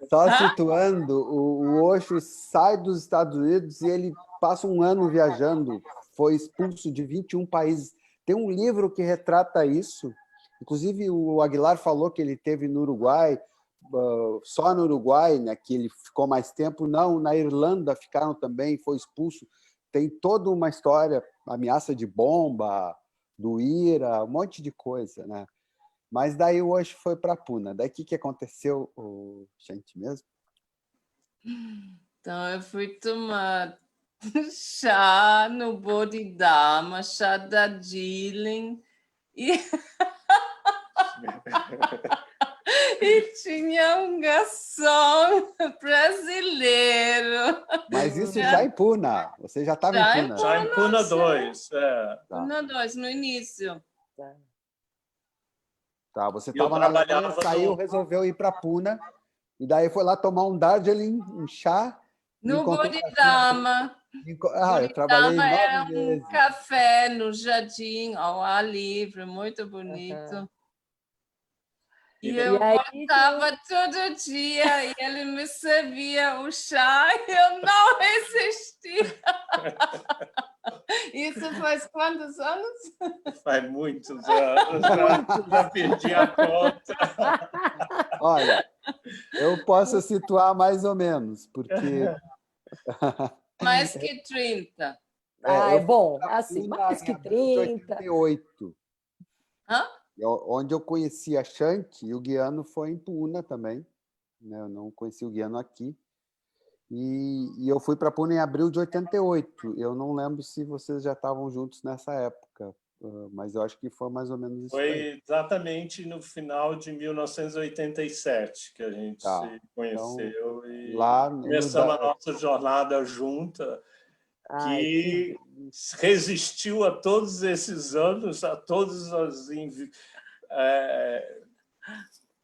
Só situando, o Osho sai dos Estados Unidos e ele passa um ano viajando, foi expulso de 21 países. Tem um livro que retrata isso, inclusive o Aguilar falou que ele teve no Uruguai, só no Uruguai, né, que ele ficou mais tempo, não, na Irlanda ficaram também, foi expulso. Tem toda uma história, ameaça de bomba, do IRA, um monte de coisa, né? Mas daí o Osho foi para Puna. Daí o que aconteceu, gente, mesmo? Então, eu fui tomar chá no Bodhidharma, chá da Darjeeling, e tinha um garçom brasileiro. Mas isso já em Puna. Você já estava em Puna. Já em Puna 2. Puna 2, no início. Tá, você estava na Alemanha, saiu, resolveu ir para Puna, e daí foi lá tomar um Darjeeling, um chá. No Bodhidharma. Eu trabalhei 9 era meses. Um café no jardim, ao ar livre, muito bonito. E eu voltava todo dia e ele me servia o chá e eu não resistia. Isso faz quantos anos? Faz muitos anos, já perdi a conta. Olha, eu posso situar mais ou menos, porque... Mais que 30. É bom, assim, mais que 30. 88. Hã? Onde eu conheci a Shanti, e o Guiano foi em Puna também. Né? Eu não conheci o Guiano aqui. E eu fui para Puna em abril de 88. Eu não lembro se vocês já estavam juntos nessa época, mas eu acho que foi mais ou menos isso. Foi exatamente no final de 1987 que a gente se conheceu, então, e lá começamos a nossa jornada junta, que resistiu a todos esses anos, a todas as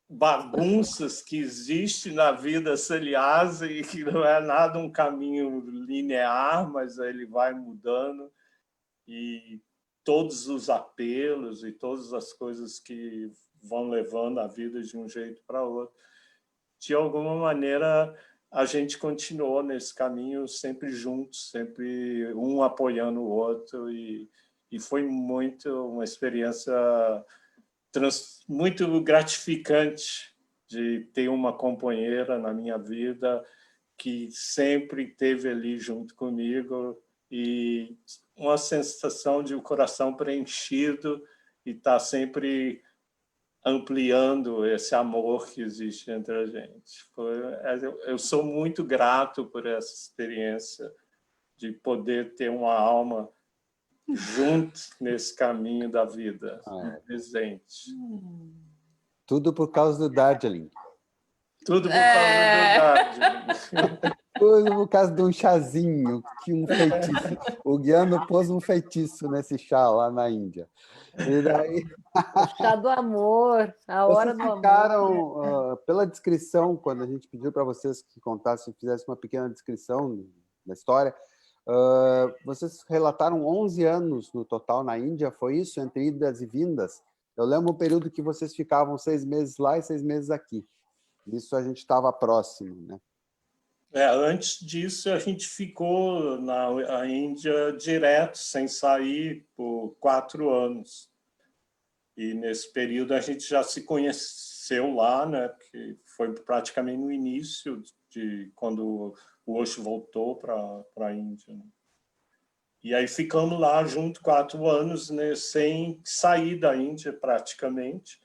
bagunças que existem na vida sannyasa e que não é nada um caminho linear, mas ele vai mudando, e todos os apelos e todas as coisas que vão levando a vida de um jeito para outro. De alguma maneira, a gente continuou nesse caminho sempre juntos, sempre um apoiando o outro, e foi muito uma experiência muito gratificante de ter uma companheira na minha vida que sempre esteve ali junto comigo, e uma sensação de o coração preenchido e estar sempre ampliando esse amor que existe entre a gente. Eu sou muito grato por essa experiência de poder ter uma alma junto nesse caminho da vida, presente. Tudo por causa do Darjeeling. Tudo por causa do Darjeeling. Tudo por causa de um chazinho, que um feitiço. O Guiano pôs um feitiço nesse chá lá na Índia. E daí... O chá do amor, a hora do amor. Ficaram, pela descrição, quando a gente pediu para vocês que contassem, fizessem uma pequena descrição da história, vocês relataram 11 anos no total na Índia, foi isso? Entre idas e vindas? Eu lembro um período que vocês ficavam 6 meses lá e 6 meses aqui. Isso a gente estava próximo, né? Antes disso, a gente ficou na Índia direto, sem sair, por 4 anos. E nesse período a gente já se conheceu lá, né? Porque foi praticamente no início de quando o Osho voltou para a Índia. Né? E aí ficamos lá junto 4 anos, né? Sem sair da Índia praticamente.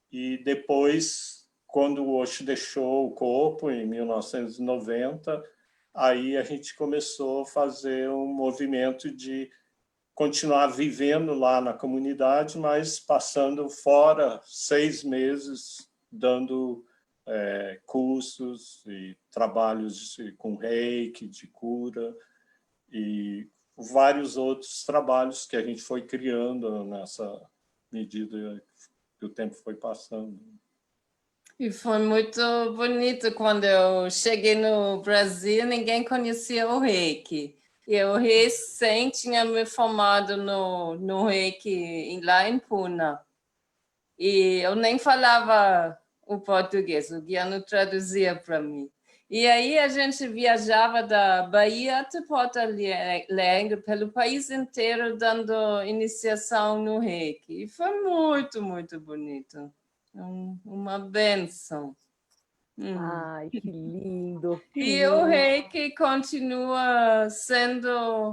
E depois, quando o Osho deixou o corpo, em 1990, aí a gente começou a fazer um movimento de continuar vivendo lá na comunidade, mas passando fora 6 meses, dando cursos e trabalhos com reiki, de cura, e vários outros trabalhos que a gente foi criando nessa medida que o tempo foi passando. E foi muito bonito quando eu cheguei no Brasil, ninguém conhecia o reiki. Eu recém tinha me formado no Reiki lá em Puna. E eu nem falava o português, o Guiano traduzia para mim. E aí a gente viajava da Bahia até Porto Alegre, pelo país inteiro, dando iniciação no Reiki. E foi muito, muito bonito. Uma bênção. Ai, que lindo, que E o lindo. Reiki continua sendo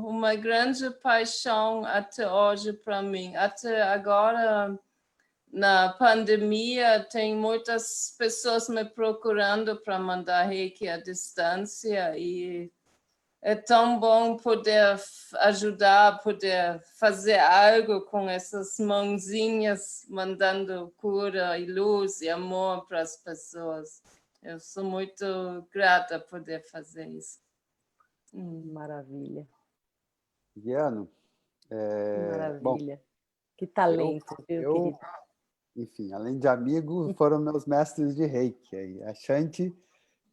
uma grande paixão até hoje para mim. Até agora, na pandemia, tem muitas pessoas me procurando para mandar Reiki à distância e é tão bom poder ajudar, poder fazer algo com essas mãozinhas, mandando cura e luz e amor para as pessoas. Eu sou muito grata por poder fazer isso. Maravilha. Guiano, bom, Maravilha. Que talento, viu, querido? enfim, além de amigo, foram meus mestres de Reiki. Aí. A Shanti,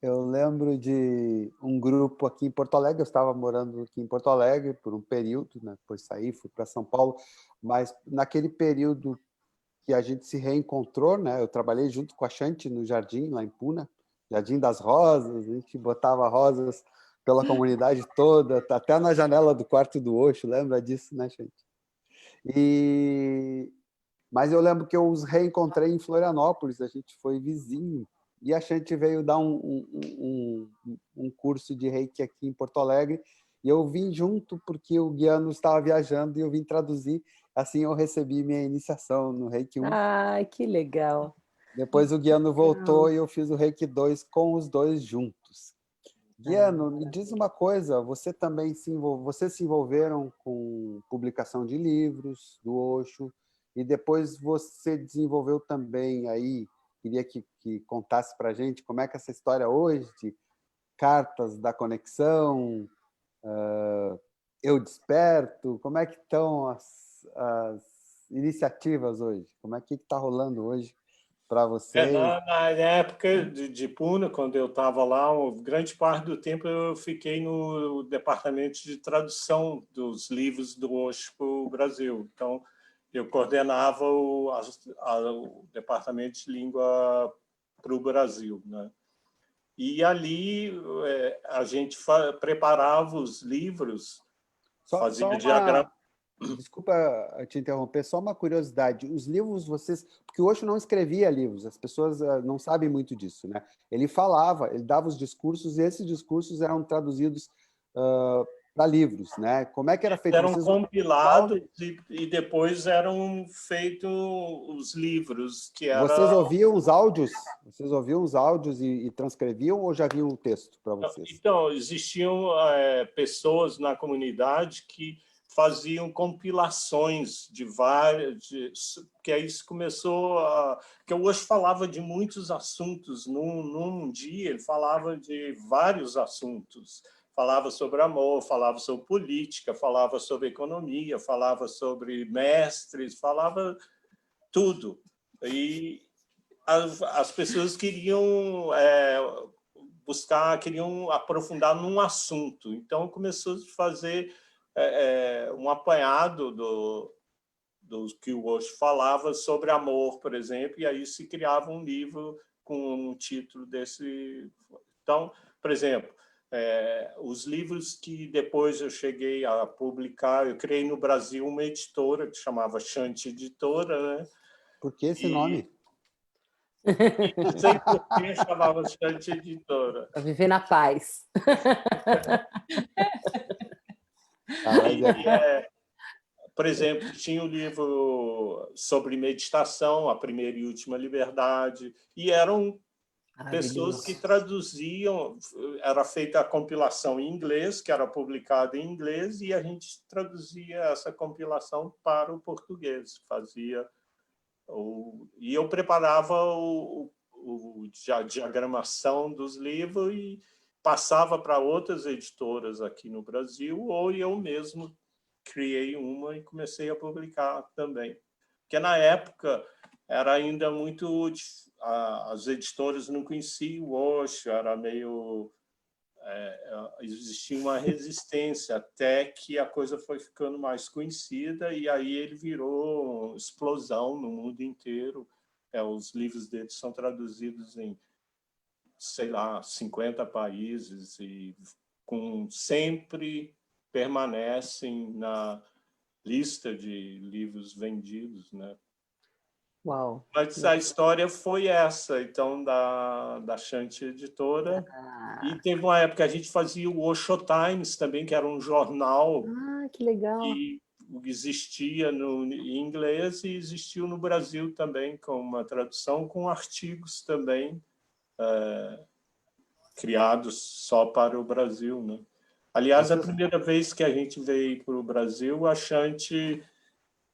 eu lembro de um grupo aqui em Porto Alegre, eu estava morando aqui em Porto Alegre por um período, né? Depois saí, fui para São Paulo, mas naquele período que a gente se reencontrou, né? Eu trabalhei junto com a Shanti no jardim, lá em Puna, Jardim das Rosas, a gente botava rosas pela comunidade toda, até na janela do quarto do Osho, lembra disso, né, Shanti? Mas eu lembro que eu os reencontrei em Florianópolis, a gente foi vizinho, e a Shanti veio dar um curso de Reiki aqui em Porto Alegre, e eu vim junto porque o Guiano estava viajando e eu vim traduzir, assim eu recebi minha iniciação no Reiki 1. Ai, que legal. Depois o Guiano voltou e eu fiz o Reiki 2 com os dois juntos. Guiano, me diz uma coisa, você também vocês se envolveram com publicação de livros do Osho e depois você desenvolveu também aí, queria que contasse para a gente como é que essa história hoje de cartas da conexão, eu desperto, como é que estão as iniciativas hoje? Como é que está rolando hoje para vocês? Na época de Puna, quando eu estava lá, grande parte do tempo eu fiquei no departamento de tradução dos livros do Osho para o Brasil. Então, eu coordenava o departamento de língua para o Brasil, né? E ali a gente preparava os livros, fazia diagrama. Desculpa te interromper, só uma curiosidade. Os livros, vocês... Porque o Osho não escrevia livros, as pessoas não sabem muito disso, né? Ele falava, ele dava os discursos, e esses discursos eram traduzidos para livros, né? Como é que era feito? Eram vocês... compilados e depois eram feitos os livros, que era... Vocês ouviam os áudios? Vocês ouviam os áudios e transcreviam ou já viam o texto para vocês? Então, existiam pessoas na comunidade que faziam compilações de várias, que aí isso começou que eu hoje falava de muitos assuntos num dia, ele falava de vários assuntos, falava sobre amor, falava sobre política, falava sobre economia, falava sobre mestres, falava tudo. E as pessoas queriam queriam aprofundar num assunto, então começou a fazer um apanhado do que o Osho falava sobre amor, por exemplo, e aí se criava um livro com um título desse. Então, por exemplo, os livros que depois eu cheguei a publicar, eu criei no Brasil uma editora que chamava Shanti Editora, né? Por que esse nome? Não sei por que chamava Shanti Editora. Para viver na paz. Por exemplo, tinha um livro sobre meditação, A Primeira e Última Liberdade, e eram pessoas que traduziam, era feita a compilação em inglês, que era publicada em inglês, e a gente traduzia essa compilação para o português, e eu preparava a diagramação dos livros e passava para outras editoras aqui no Brasil, ou eu mesmo criei uma e comecei a publicar também. Porque na época era ainda muito... As editoras não conheciam o Osho, era meio... existia uma resistência até que a coisa foi ficando mais conhecida e aí ele virou uma explosão no mundo inteiro. Os livros dele são traduzidos em, sei lá, 50 países e sempre permanecem na lista de livros vendidos, né? Uau! Mas a história foi essa, então, da Shanty Editora. E teve uma época que a gente fazia o Osho Times também, que era um jornal Que legal! que existia em inglês e existiu no Brasil também, com uma tradução, com artigos também criados só para o Brasil, né? Aliás, a primeira vez que a gente veio para o Brasil, a Shanty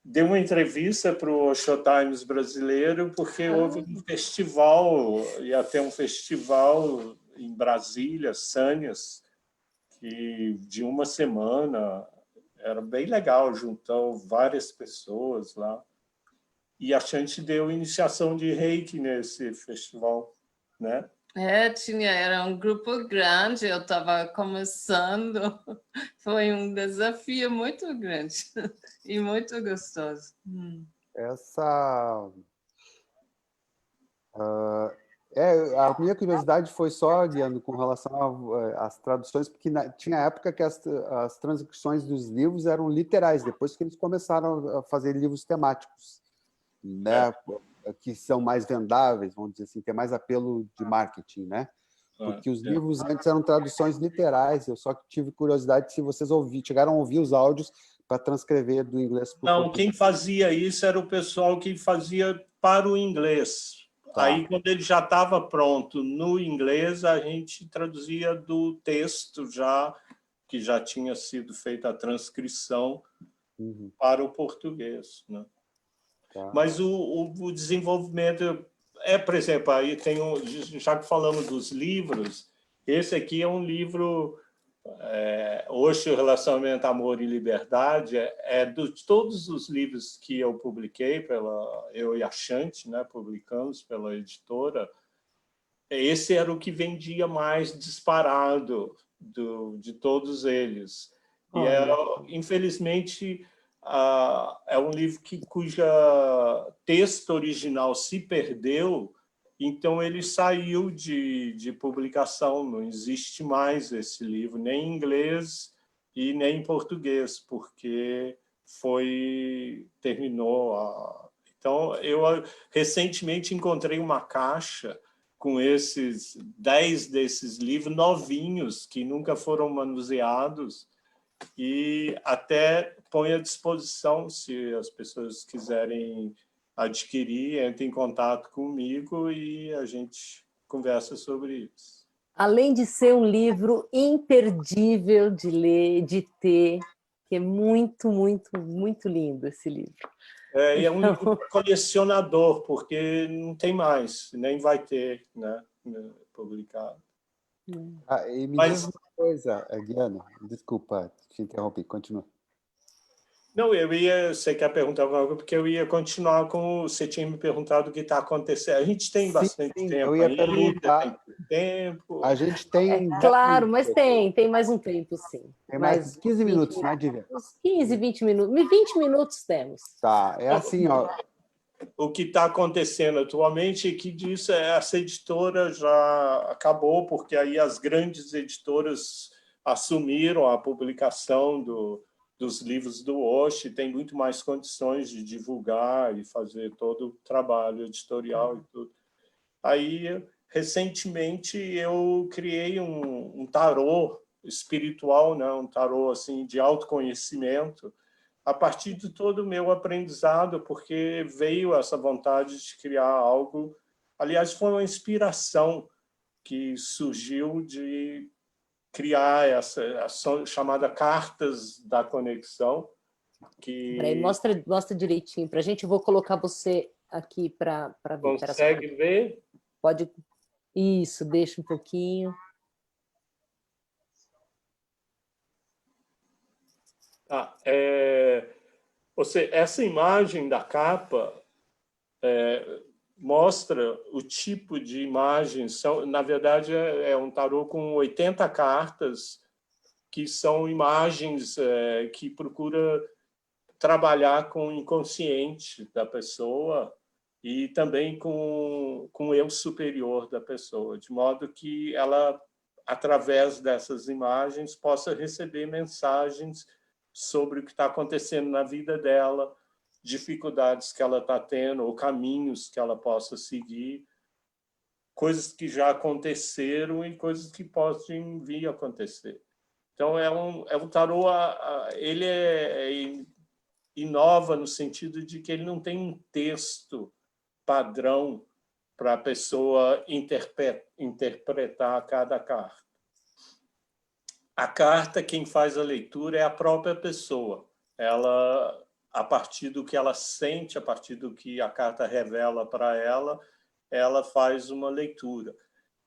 deu uma entrevista para o Osho Times brasileiro, porque houve um festival, ia ter um festival em Brasília, Sânias, que de uma semana era bem legal, juntou várias pessoas lá. E a Shanty deu iniciação de Reiki nesse festival, né? Era um grupo grande, eu estava começando, foi um desafio muito grande e muito gostoso. A minha curiosidade foi só, Guiano, com relação às traduções, porque tinha época que as transcrições dos livros eram literais, depois que eles começaram a fazer livros temáticos, né? Que são mais vendáveis, vamos dizer assim, tem mais apelo de marketing, né? Porque os livros antes eram traduções literais. Eu só tive curiosidade se vocês chegaram a ouvir os áudios para transcrever do inglês para o Não, português. quem fazia isso era o pessoal que fazia para o inglês. Tá. Aí, quando ele já estava pronto no inglês, a gente traduzia do texto que já tinha sido feita a transcrição para o português, né? Tá. Mas o desenvolvimento por exemplo, aí tem já que falamos dos livros, esse aqui é um livro Osho, Relacionamento, Amor e Liberdade, de todos os livros que eu publiquei, eu e a Shanty, né, publicamos pela editora, esse era o que vendia mais disparado de todos eles. E, infelizmente, é um livro cuja texto original se perdeu, então ele saiu de publicação, não existe mais esse livro, nem em inglês e nem em português, porque terminou. Então, eu recentemente encontrei uma caixa com 10 desses livros novinhos, que nunca foram manuseados, e até põe à disposição, se as pessoas quiserem adquirir, entrem em contato comigo e a gente conversa sobre isso. Além de ser um livro imperdível de ler, de ter, que é muito, muito, muito lindo esse livro. E é um livro colecionador, porque não tem mais, nem vai ter, né, publicado. E me diz uma coisa, Guiano, desculpa, te interrompi, continua. Não, você quer perguntar alguma coisa, porque eu ia continuar com você tinha me perguntado o que está acontecendo. A gente tem bastante tempo eu ia ainda, perguntar. tem tempo. A gente tem... claro, mas tem mais um tempo, sim. Tem mais 15 minutos, né, Dívia? Uns 15, 20 minutos. 20 minutos temos. Tá, é assim, ó. O que está acontecendo atualmente é que essa editora já acabou, porque aí as grandes editoras assumiram a publicação dos livros do Osho, tem muito mais condições de divulgar e fazer todo o trabalho editorial e tudo. Aí, recentemente, eu criei um tarô espiritual, né? Um tarô assim, de autoconhecimento, a partir de todo o meu aprendizado, porque veio essa vontade de criar algo. Aliás, foi uma inspiração que surgiu de criar essa chamada Cartas da Conexão. Peraí, mostra direitinho para a gente. Eu vou colocar você aqui para ver. Consegue ver? Pode. Isso, deixa um pouquinho. Essa imagem da capa mostra o tipo de imagens. Na verdade, é um tarô com 80 cartas, que são imagens que procura trabalhar com o inconsciente da pessoa e também com o eu superior da pessoa, de modo que ela, através dessas imagens, possa receber mensagens sobre o que está acontecendo na vida dela, dificuldades que ela está tendo, ou caminhos que ela possa seguir, coisas que já aconteceram e coisas que podem vir a acontecer. Então, é um tarô, ele inova no sentido de que ele não tem um texto padrão para a pessoa interpretar cada carta. A carta, quem faz a leitura é a própria pessoa. Ela, a partir do que ela sente, a partir do que a carta revela para ela, ela faz uma leitura.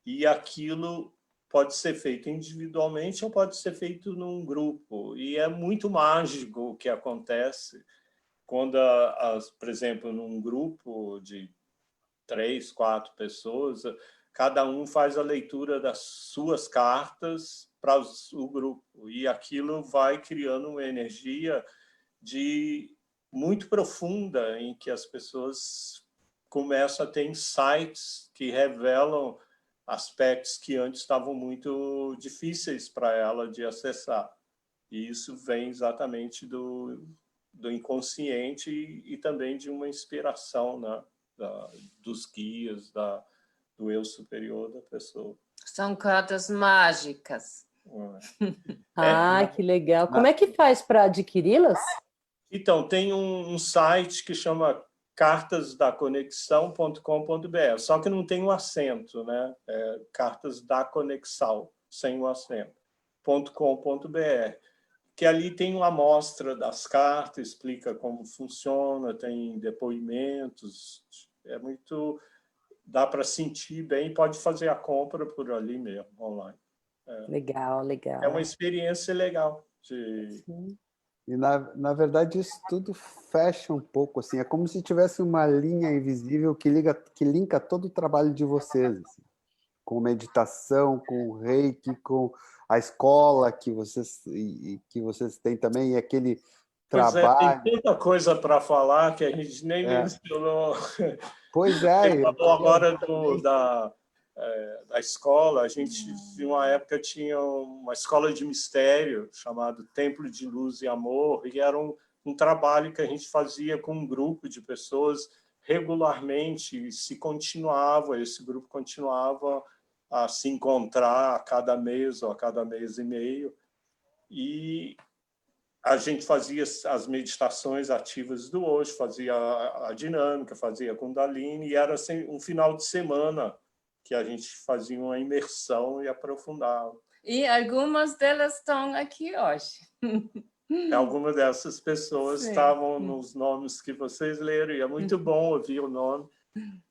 E aquilo pode ser feito individualmente ou pode ser feito num grupo. E é muito mágico o que acontece quando, por exemplo, num grupo de 3, 4 pessoas, cada um faz a leitura das suas cartas para o grupo. E aquilo vai criando uma energia muito profunda em que as pessoas começam a ter insights que revelam aspectos que antes estavam muito difíceis para ela de acessar. E isso vem exatamente do inconsciente e também de uma inspiração, né? Dos guias, do eu superior da pessoa. São cartas mágicas. Que legal. Como é que faz para adquiri-las? Então, tem um site que chama cartasdaconexão.com.br, só que não tem o acento, né? Cartas da Conexão, sem o acento, .com.br, que ali tem uma amostra das cartas, explica como funciona, tem depoimentos, dá para sentir bem, pode fazer a compra por ali mesmo, online. Legal, legal. É uma experiência legal. E, na verdade, isso tudo fecha um pouco, assim, é como se tivesse uma linha invisível que linka todo o trabalho de vocês, assim, com meditação, com o reiki, com a escola que vocês têm também, e aquele trabalho... Tem tanta coisa para falar que a gente nem mencionou. Pois é. Você falou agora da escola. A gente, em uma época, tinha uma escola de mistério chamada Templo de Luz e Amor, e era um trabalho que a gente fazia com um grupo de pessoas regularmente, e esse grupo continuava a se encontrar a cada mês ou a cada mês e meio, e a gente fazia as meditações ativas do Osho, fazia a dinâmica, fazia a Kundalini, e era assim, um final de semana que a gente fazia uma imersão e aprofundava. E algumas delas estão aqui hoje. Algumas dessas pessoas estavam nos nomes que vocês leram, e é muito bom ouvir o nome.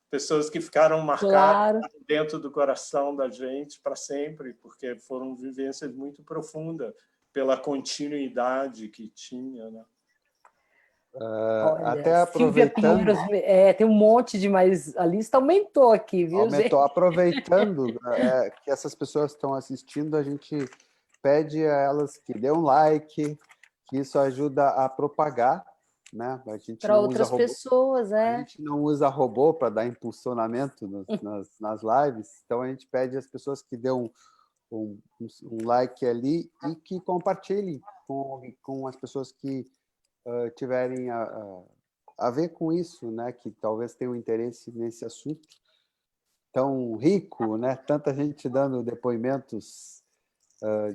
Pessoas que ficaram marcadas dentro do coração da gente para sempre, porque foram vivências muito profundas, pela continuidade que tinha, né? Até aproveitando... tem um monte de mais... A lista aumentou aqui, viu, aumentou. gente? Aproveitando que essas pessoas estão assistindo, a gente pede a elas que dêem um like, que isso ajuda a propagar, né? Para outras pessoas, A gente não usa robô para dar impulsionamento nas lives, então a gente pede às pessoas que dêem um like ali e que compartilhem com as pessoas que tiverem a ver com isso, né? Que talvez tenham interesse nesse assunto tão rico, né? Tanta gente dando depoimentos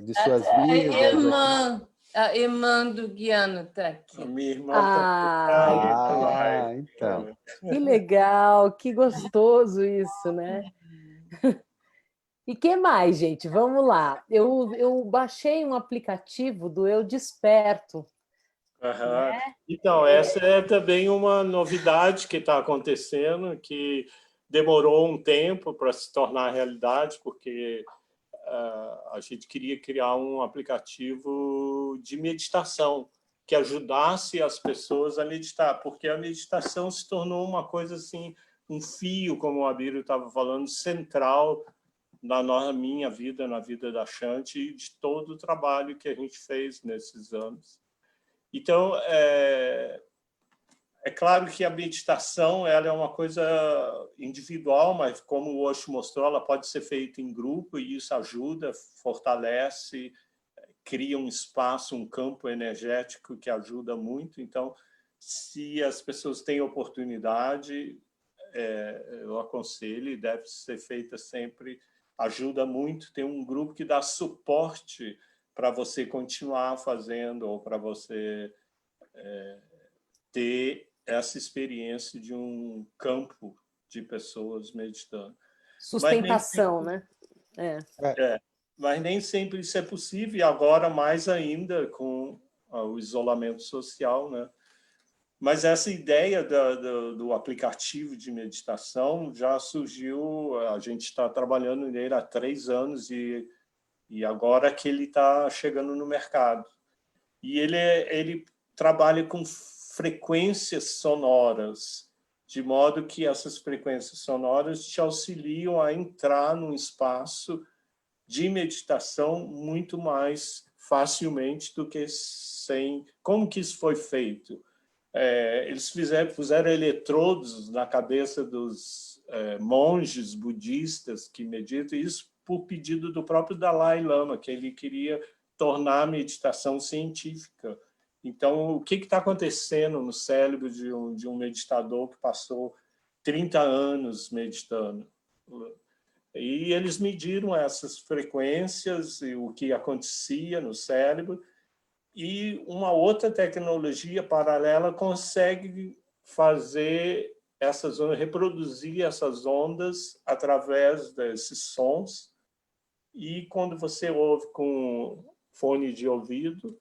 de suas vidas. A irmã do Guiano está aqui. A minha irmã está aqui. Então. Que legal, que gostoso isso, né? E que mais, gente? Vamos lá. Eu baixei um aplicativo do Eu Desperto. Né? Então, essa é também uma novidade que está acontecendo, que demorou um tempo para se tornar realidade, porque a gente queria criar um aplicativo de meditação que ajudasse as pessoas a meditar, porque a meditação se tornou uma coisa assim um fio, como o Abílio estava falando, central na minha vida, na vida da Shanti e de todo o trabalho que a gente fez nesses anos. Então, é claro que a meditação ela é uma coisa individual, mas como o Osho mostrou, ela pode ser feita em grupo e isso ajuda, fortalece, cria um espaço, um campo energético que ajuda muito. Então, se as pessoas têm oportunidade, eu aconselho, e deve ser feita sempre, ajuda muito. Tem um grupo que dá suporte para você continuar fazendo ou para você ter essa experiência de um campo de pessoas meditando. Sustentação, né? Mas nem sempre isso é possível, e agora mais ainda com o isolamento social, né? Mas essa ideia do aplicativo de meditação já surgiu, a gente está trabalhando nele há 3 anos e agora que ele está chegando no mercado. E ele trabalha com frequências sonoras, de modo que essas frequências sonoras te auxiliam a entrar num espaço de meditação muito mais facilmente do que sem. Como que isso foi feito? Eles puseram eletrodos na cabeça dos monges budistas que meditam, isso por pedido do próprio Dalai Lama, que ele queria tornar a meditação científica. Então, o que está acontecendo no cérebro de um meditador que passou 30 anos meditando? E eles mediram essas frequências e o que acontecia no cérebro, e uma outra tecnologia paralela consegue fazer essas ondas, reproduzir essas ondas através desses sons, e quando você ouve com fone de ouvido,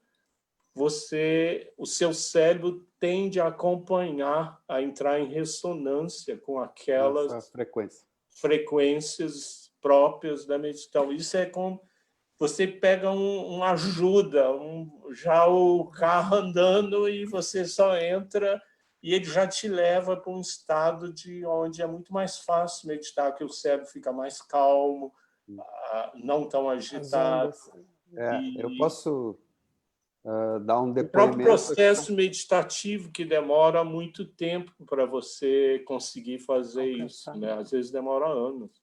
o seu cérebro tende a acompanhar, a entrar em ressonância com aquelas frequências próprias da meditação. Isso é como você pega uma ajuda, já o carro andando, e você só entra e ele já te leva para um estado de onde é muito mais fácil meditar, que o cérebro fica mais calmo, não tão agitado. Eu posso dar um depoimento. O próprio processo meditativo que demora muito tempo para você conseguir fazer isso, né? Às vezes demora anos.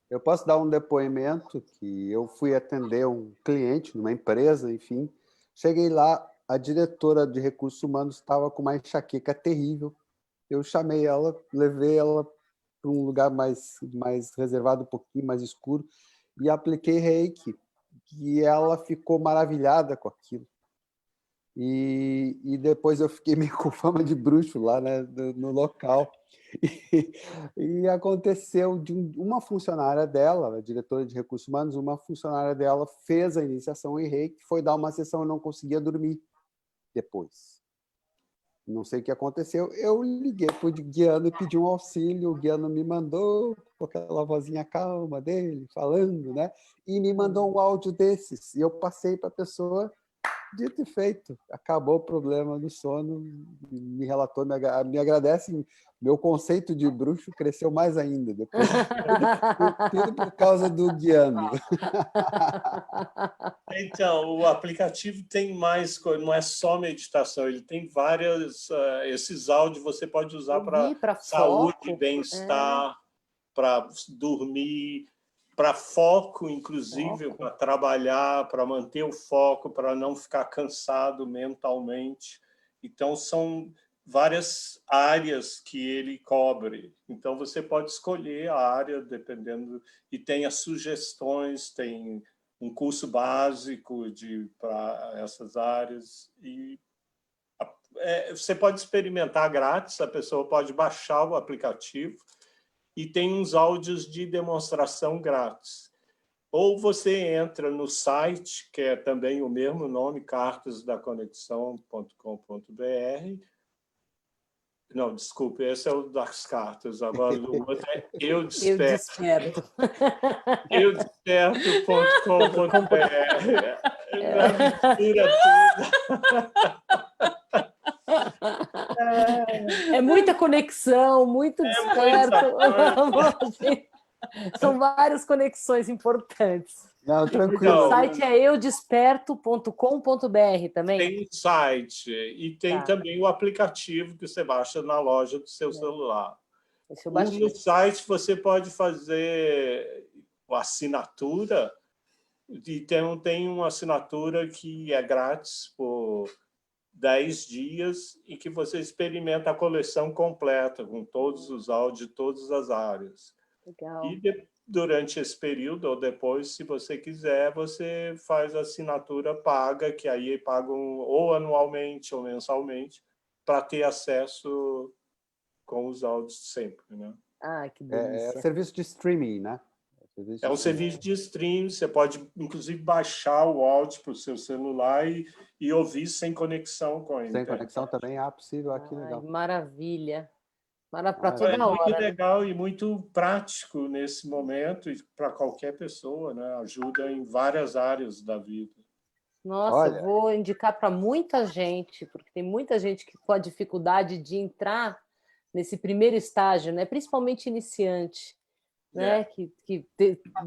Eu posso dar um depoimento que eu fui atender um cliente numa empresa, enfim. Cheguei lá, a diretora de recursos humanos estava com uma enxaqueca terrível. Eu chamei ela, levei ela para um lugar mais reservado, um pouquinho mais escuro, e apliquei reiki. E ela ficou maravilhada com aquilo. E depois eu fiquei meio com fama de bruxo lá, né, no local. E aconteceu de uma funcionária dela, a diretora de recursos humanos, uma funcionária dela fez a iniciação em reiki, foi dar uma sessão e não conseguia dormir depois. Não sei o que aconteceu. Eu liguei para o Guiano e pedi um auxílio. O Guiano me mandou com aquela vozinha calma dele, falando, né? E me mandou um áudio desses. E eu passei para a pessoa, dito e feito. Acabou o problema do sono. Me relatou, me agradece. Meu conceito de bruxo cresceu mais ainda depois. Tudo por causa do Guiano. Então, o aplicativo tem mais coisa, não é só meditação, ele tem várias. Esses áudios você pode usar para saúde, bem-estar, para dormir, para foco, inclusive, para trabalhar, para manter o foco, para não ficar cansado mentalmente. Então, são várias áreas que ele cobre. Então, você pode escolher a área, dependendo, e tem as sugestões, tem um curso básico para essas áreas. E você pode experimentar grátis, a pessoa pode baixar o aplicativo, e tem uns áudios de demonstração grátis. Ou você entra no site, que é também o mesmo nome, cartasdaconexão.com.br. Não, desculpe, esse é o das cartas. Agora o outro é Eu Desperto. eudesperto.com.br. Mistura tudo. É muita conexão, muito desperto. São várias conexões importantes. Não, O tranquilo. site é eudesperto.com.br também? Tem o site e tem Tá. também o aplicativo que você baixa na loja do seu celular. Esse eu baixei. No site você pode fazer a assinatura e tem uma assinatura que é grátis por 10 dias e que você experimenta a coleção completa com todos os áudios de todas as áreas. Legal. E durante esse período, ou depois, se você quiser, você faz a assinatura paga, que aí pagam ou anualmente ou mensalmente, para ter acesso com os áudios sempre, né? Ah, que É delícia. serviço de streaming, né? É um serviço de stream, você pode, inclusive, baixar o áudio para o seu celular e ouvir sem conexão com a Sem internet. conexão também? Ah, possível. Ah, que legal. Maravilha. Para Ah, toda É muito hora. Né? legal e muito prático nesse momento e para qualquer pessoa, né? Ajuda em várias áreas da vida. Nossa, Olha. eu vou indicar para muita gente, porque tem muita gente que com a dificuldade de entrar nesse primeiro estágio, né? Principalmente iniciante, né?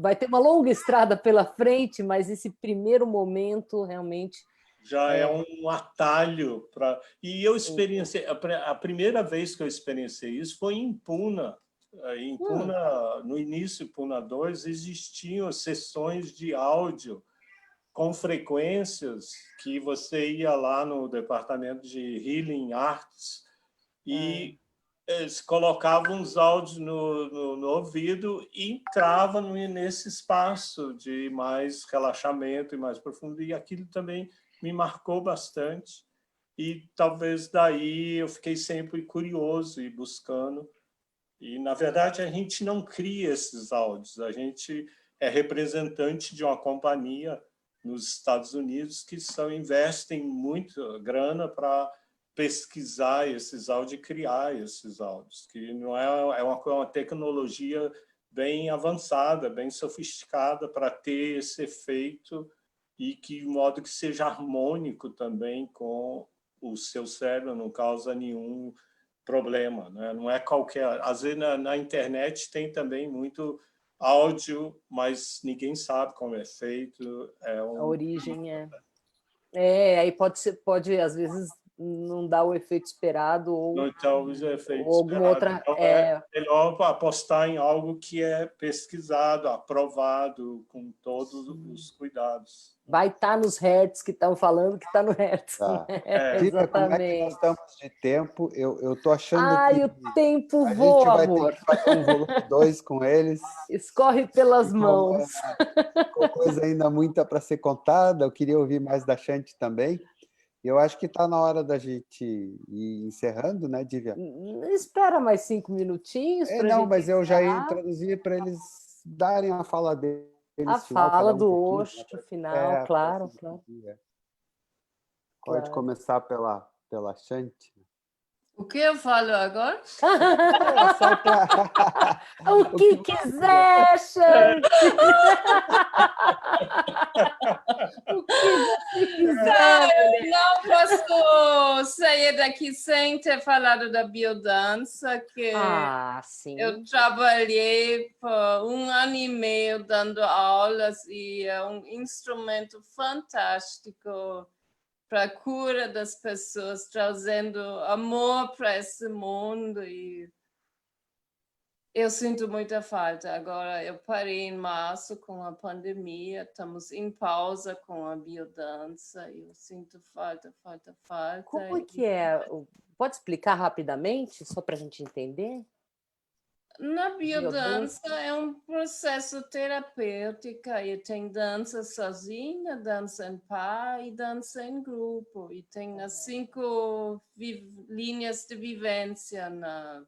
Vai ter uma longa estrada pela frente, mas esse primeiro momento realmente Já é um atalho para. E eu experienciei a primeira vez que eu experienciei isso foi em Puna. Em Puna, no início, Puna 2, existiam sessões de áudio com frequências que você ia lá no departamento de Healing Arts e eles colocavam os áudios no ouvido e entrava nesse espaço de mais relaxamento e mais profundo. E aquilo também me marcou bastante. E talvez daí eu fiquei sempre curioso e buscando. E, na verdade, a gente não cria esses áudios. A gente é representante de uma companhia nos Estados Unidos que investem muita grana para pesquisar esses áudios e criar esses áudios, que não é uma tecnologia bem avançada, bem sofisticada para ter esse efeito e que de modo que seja harmônico também com o seu cérebro, não causa nenhum problema, né? Não é qualquer. Às vezes na internet tem também muito áudio, mas ninguém sabe como é feito. a origem aí pode às vezes não dar o efeito esperado ou Então, os efeitos alguma esperados. outra. Então, é melhor apostar em algo que é pesquisado, aprovado, com todos os cuidados. Vai estar nos hertz que estão falando que está no hertz. Tá. Né? Dica, como é que nós Exatamente. estamos de tempo? Eu tô achando que O tempo a voa, gente vai amor. ter que fazer um volume 2 com eles. Escorre pelas mãos. Ficou coisa ainda muita para ser contada. Eu queria ouvir mais da Shanti também. Eu acho que está na hora da gente ir encerrando, né, Dívia? Espera mais 5 minutinhos para Não, gente mas eu já ia encerrar. introduzir para eles darem a fala deles. A final, fala cada um do pouquinho, né, Osho final, claro. Pode começar pela Shanti. O que eu falo agora? O que quiser, Shanti! O que você quiser. Eu não posso sair daqui sem ter falado da biodança, que Sim. eu trabalhei por 1 ano e meio dando aulas e é um instrumento fantástico para a cura das pessoas, trazendo amor para esse mundo. E eu sinto muita falta. Agora, eu parei em março com a pandemia, estamos em pausa com a biodança, e eu sinto falta. Como é que é? Pode explicar rapidamente, só para a gente entender? Na biodança é um processo terapêutico e tem dança sozinha, dança em par e dança em grupo. E tem as 5 linhas de vivência na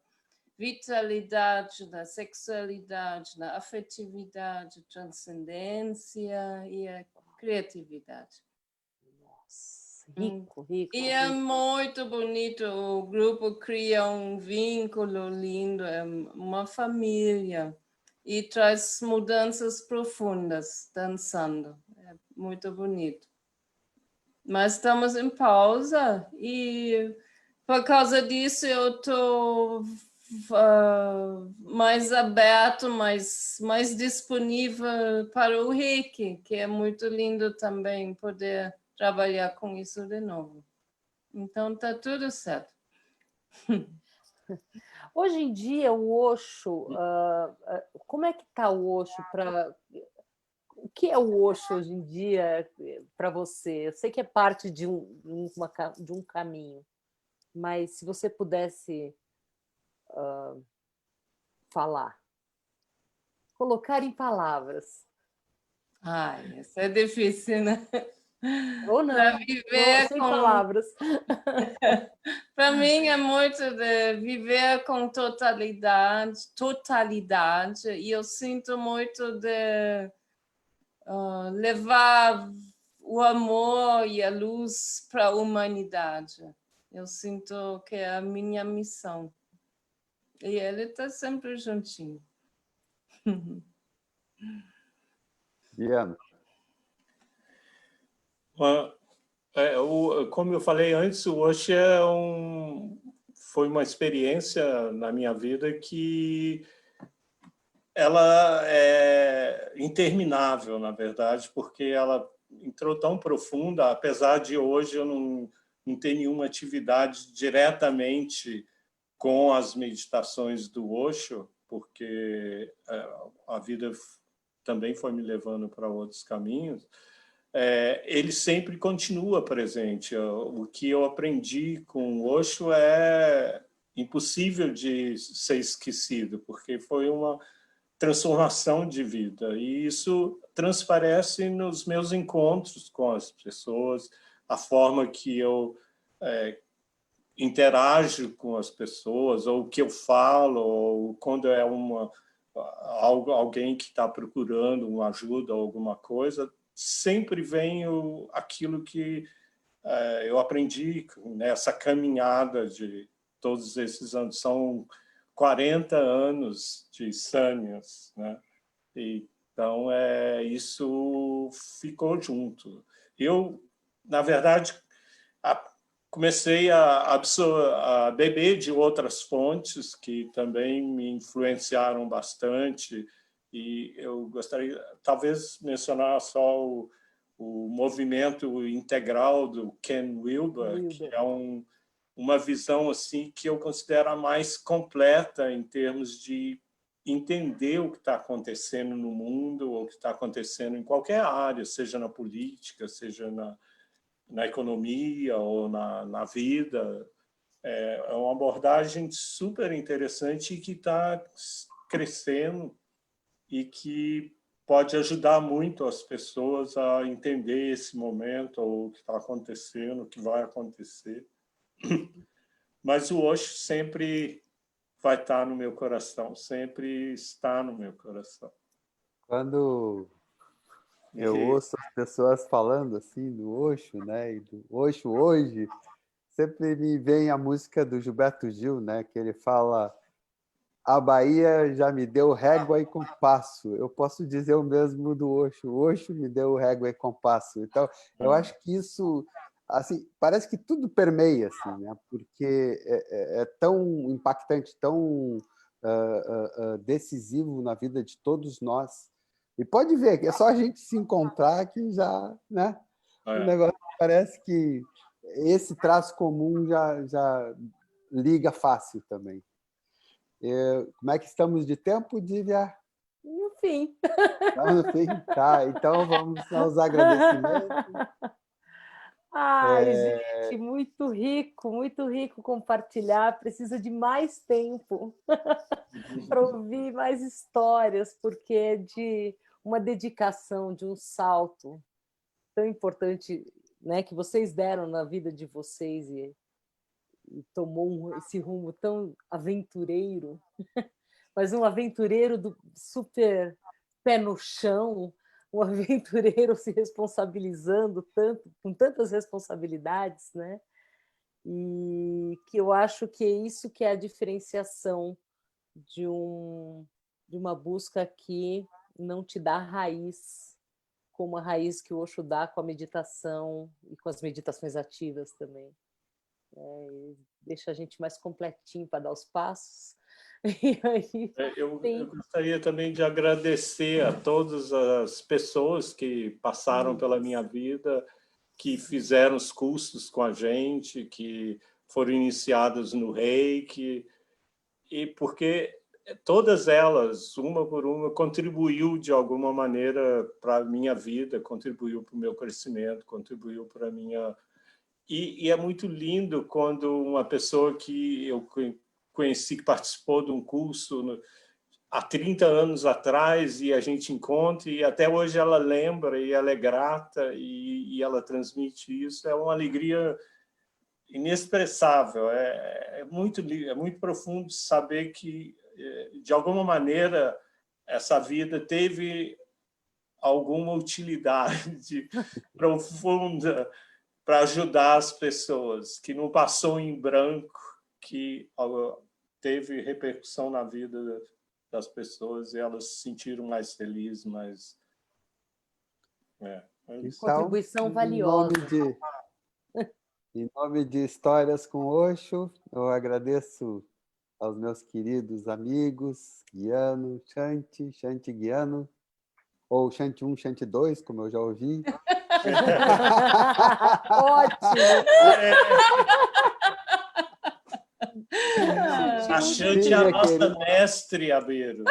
vitalidade, na sexualidade, na afetividade, transcendência e a criatividade. Rico. E é muito bonito, o grupo cria um vínculo lindo, é uma família e traz mudanças profundas dançando, é muito bonito. Mas estamos em pausa e por causa disso, eu estou mais aberto, mais disponível para o Reiki, que é muito lindo também poder trabalhar com isso de novo. Então, está tudo certo. Hoje em dia, o Osho, como é que está o Osho para... O que é o Osho hoje em dia para você? Eu sei que é parte de um caminho, mas se você pudesse falar, colocar em palavras. Ai, isso é difícil, né? Ou não, Para viver sem com... palavras. Para mim é muito de viver com totalidade, e eu sinto muito de levar o amor e a luz para a humanidade. Eu sinto que é a minha missão. E ele está sempre juntinho. Diana. Como eu falei antes, o Osho foi uma experiência na minha vida que ela é interminável, na verdade, porque ela entrou tão profunda, apesar de hoje eu não ter nenhuma atividade diretamente com as meditações do Osho, porque a vida também foi me levando para outros caminhos. Ele sempre continua presente. O que eu aprendi com o Osho é impossível de ser esquecido, porque foi uma transformação de vida. E isso transparece nos meus encontros com as pessoas, a forma que eu interajo com as pessoas, ou o que eu falo, ou quando é alguém que está procurando uma ajuda ou alguma coisa, sempre vem aquilo que eu aprendi nessa caminhada de todos esses anos. São 40 anos de Sânias, né? Então, isso ficou junto. Eu, na verdade, comecei a beber de outras fontes que também me influenciaram bastante, e eu gostaria, talvez, mencionar só o movimento integral do Ken Wilber, que é uma visão assim que eu considero a mais completa em termos de entender o que está acontecendo no mundo, ou o que está acontecendo em qualquer área, seja na política, seja na economia ou na vida. É uma abordagem super interessante e que está crescendo e que pode ajudar muito as pessoas a entender esse momento, ou o que está acontecendo, o que vai acontecer. Mas o Osho sempre vai estar no meu coração, sempre está no meu coração. Quando eu ouço as pessoas falando assim do Osho, né, e do Osho hoje, sempre me vem a música do Gilberto Gil, né, que ele fala: a Bahia já me deu régua e compasso. Eu posso dizer o mesmo do Osho. O Osho me deu régua e compasso. Então, eu acho que isso, assim, parece que tudo permeia, assim, né? Porque é tão impactante, tão decisivo na vida de todos nós. E pode ver que é só a gente se encontrar que já, né? O negócio parece que esse traço comum já liga fácil também. Como é que estamos de tempo, Dívia? No fim. Estamos no fim? Tá, então vamos aos agradecimentos. Ai, gente, muito rico compartilhar. Precisa de mais tempo para ouvir mais histórias, porque é de uma dedicação, de um salto tão importante, né, que vocês deram na vida de vocês e tomou esse rumo tão aventureiro, mas um aventureiro do super pé no chão, um aventureiro se responsabilizando tanto, com tantas responsabilidades, né? E que eu acho que é isso que é a diferenciação de uma busca que não te dá raiz, como a raiz que o Osho dá com a meditação e com as meditações ativas também. deixa a gente mais completinho para dar os passos. E aí, Eu gostaria também de agradecer a todas as pessoas que passaram pela minha vida, que fizeram os cursos com a gente, que foram iniciadas no Reiki, e porque todas elas, uma por uma, contribuiu de alguma maneira para a minha vida, contribuiu para o meu crescimento, contribuiu para a minha... E é muito lindo quando uma pessoa que eu conheci, que participou de um curso há 30 anos atrás, e a gente encontra, e até hoje ela lembra, e ela é grata, e ela transmite isso. É uma alegria inexpressável. É muito profundo saber que, de alguma maneira, essa vida teve alguma utilidade profunda para ajudar as pessoas, que não passou em branco, que teve repercussão na vida das pessoas, e elas se sentiram mais felizes, mais... contribuição Então, valiosa. em nome de Histórias com Osho, eu agradeço aos meus queridos amigos, Guiano, Shanti Guiano, ou Shanti 1, Shanti 2, como eu já ouvi. Ótimo! A Shanti é a nossa mestre, Abeiro.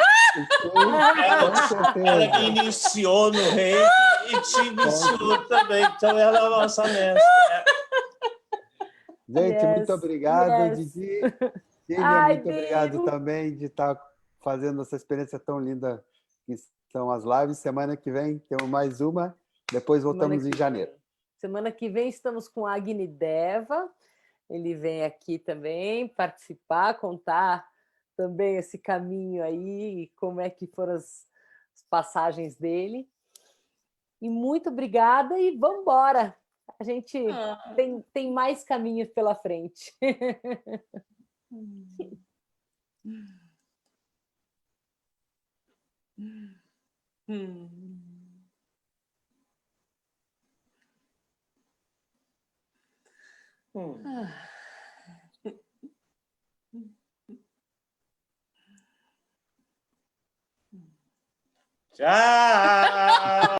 Ela me iniciou no Reiki e te iniciou também. Então, ela é a nossa mestre. Gente, muito obrigado, Didi. Lívia, muito obrigado também de estar fazendo essa experiência tão linda que são as lives. Semana que vem temos mais uma, depois voltamos em janeiro. Semana que vem estamos com a Agni Deva. Ele vem aqui também participar, contar também esse caminho aí, como é que foram as passagens dele. E muito obrigada e vamos embora. A gente tem mais caminhos pela frente. Tchau!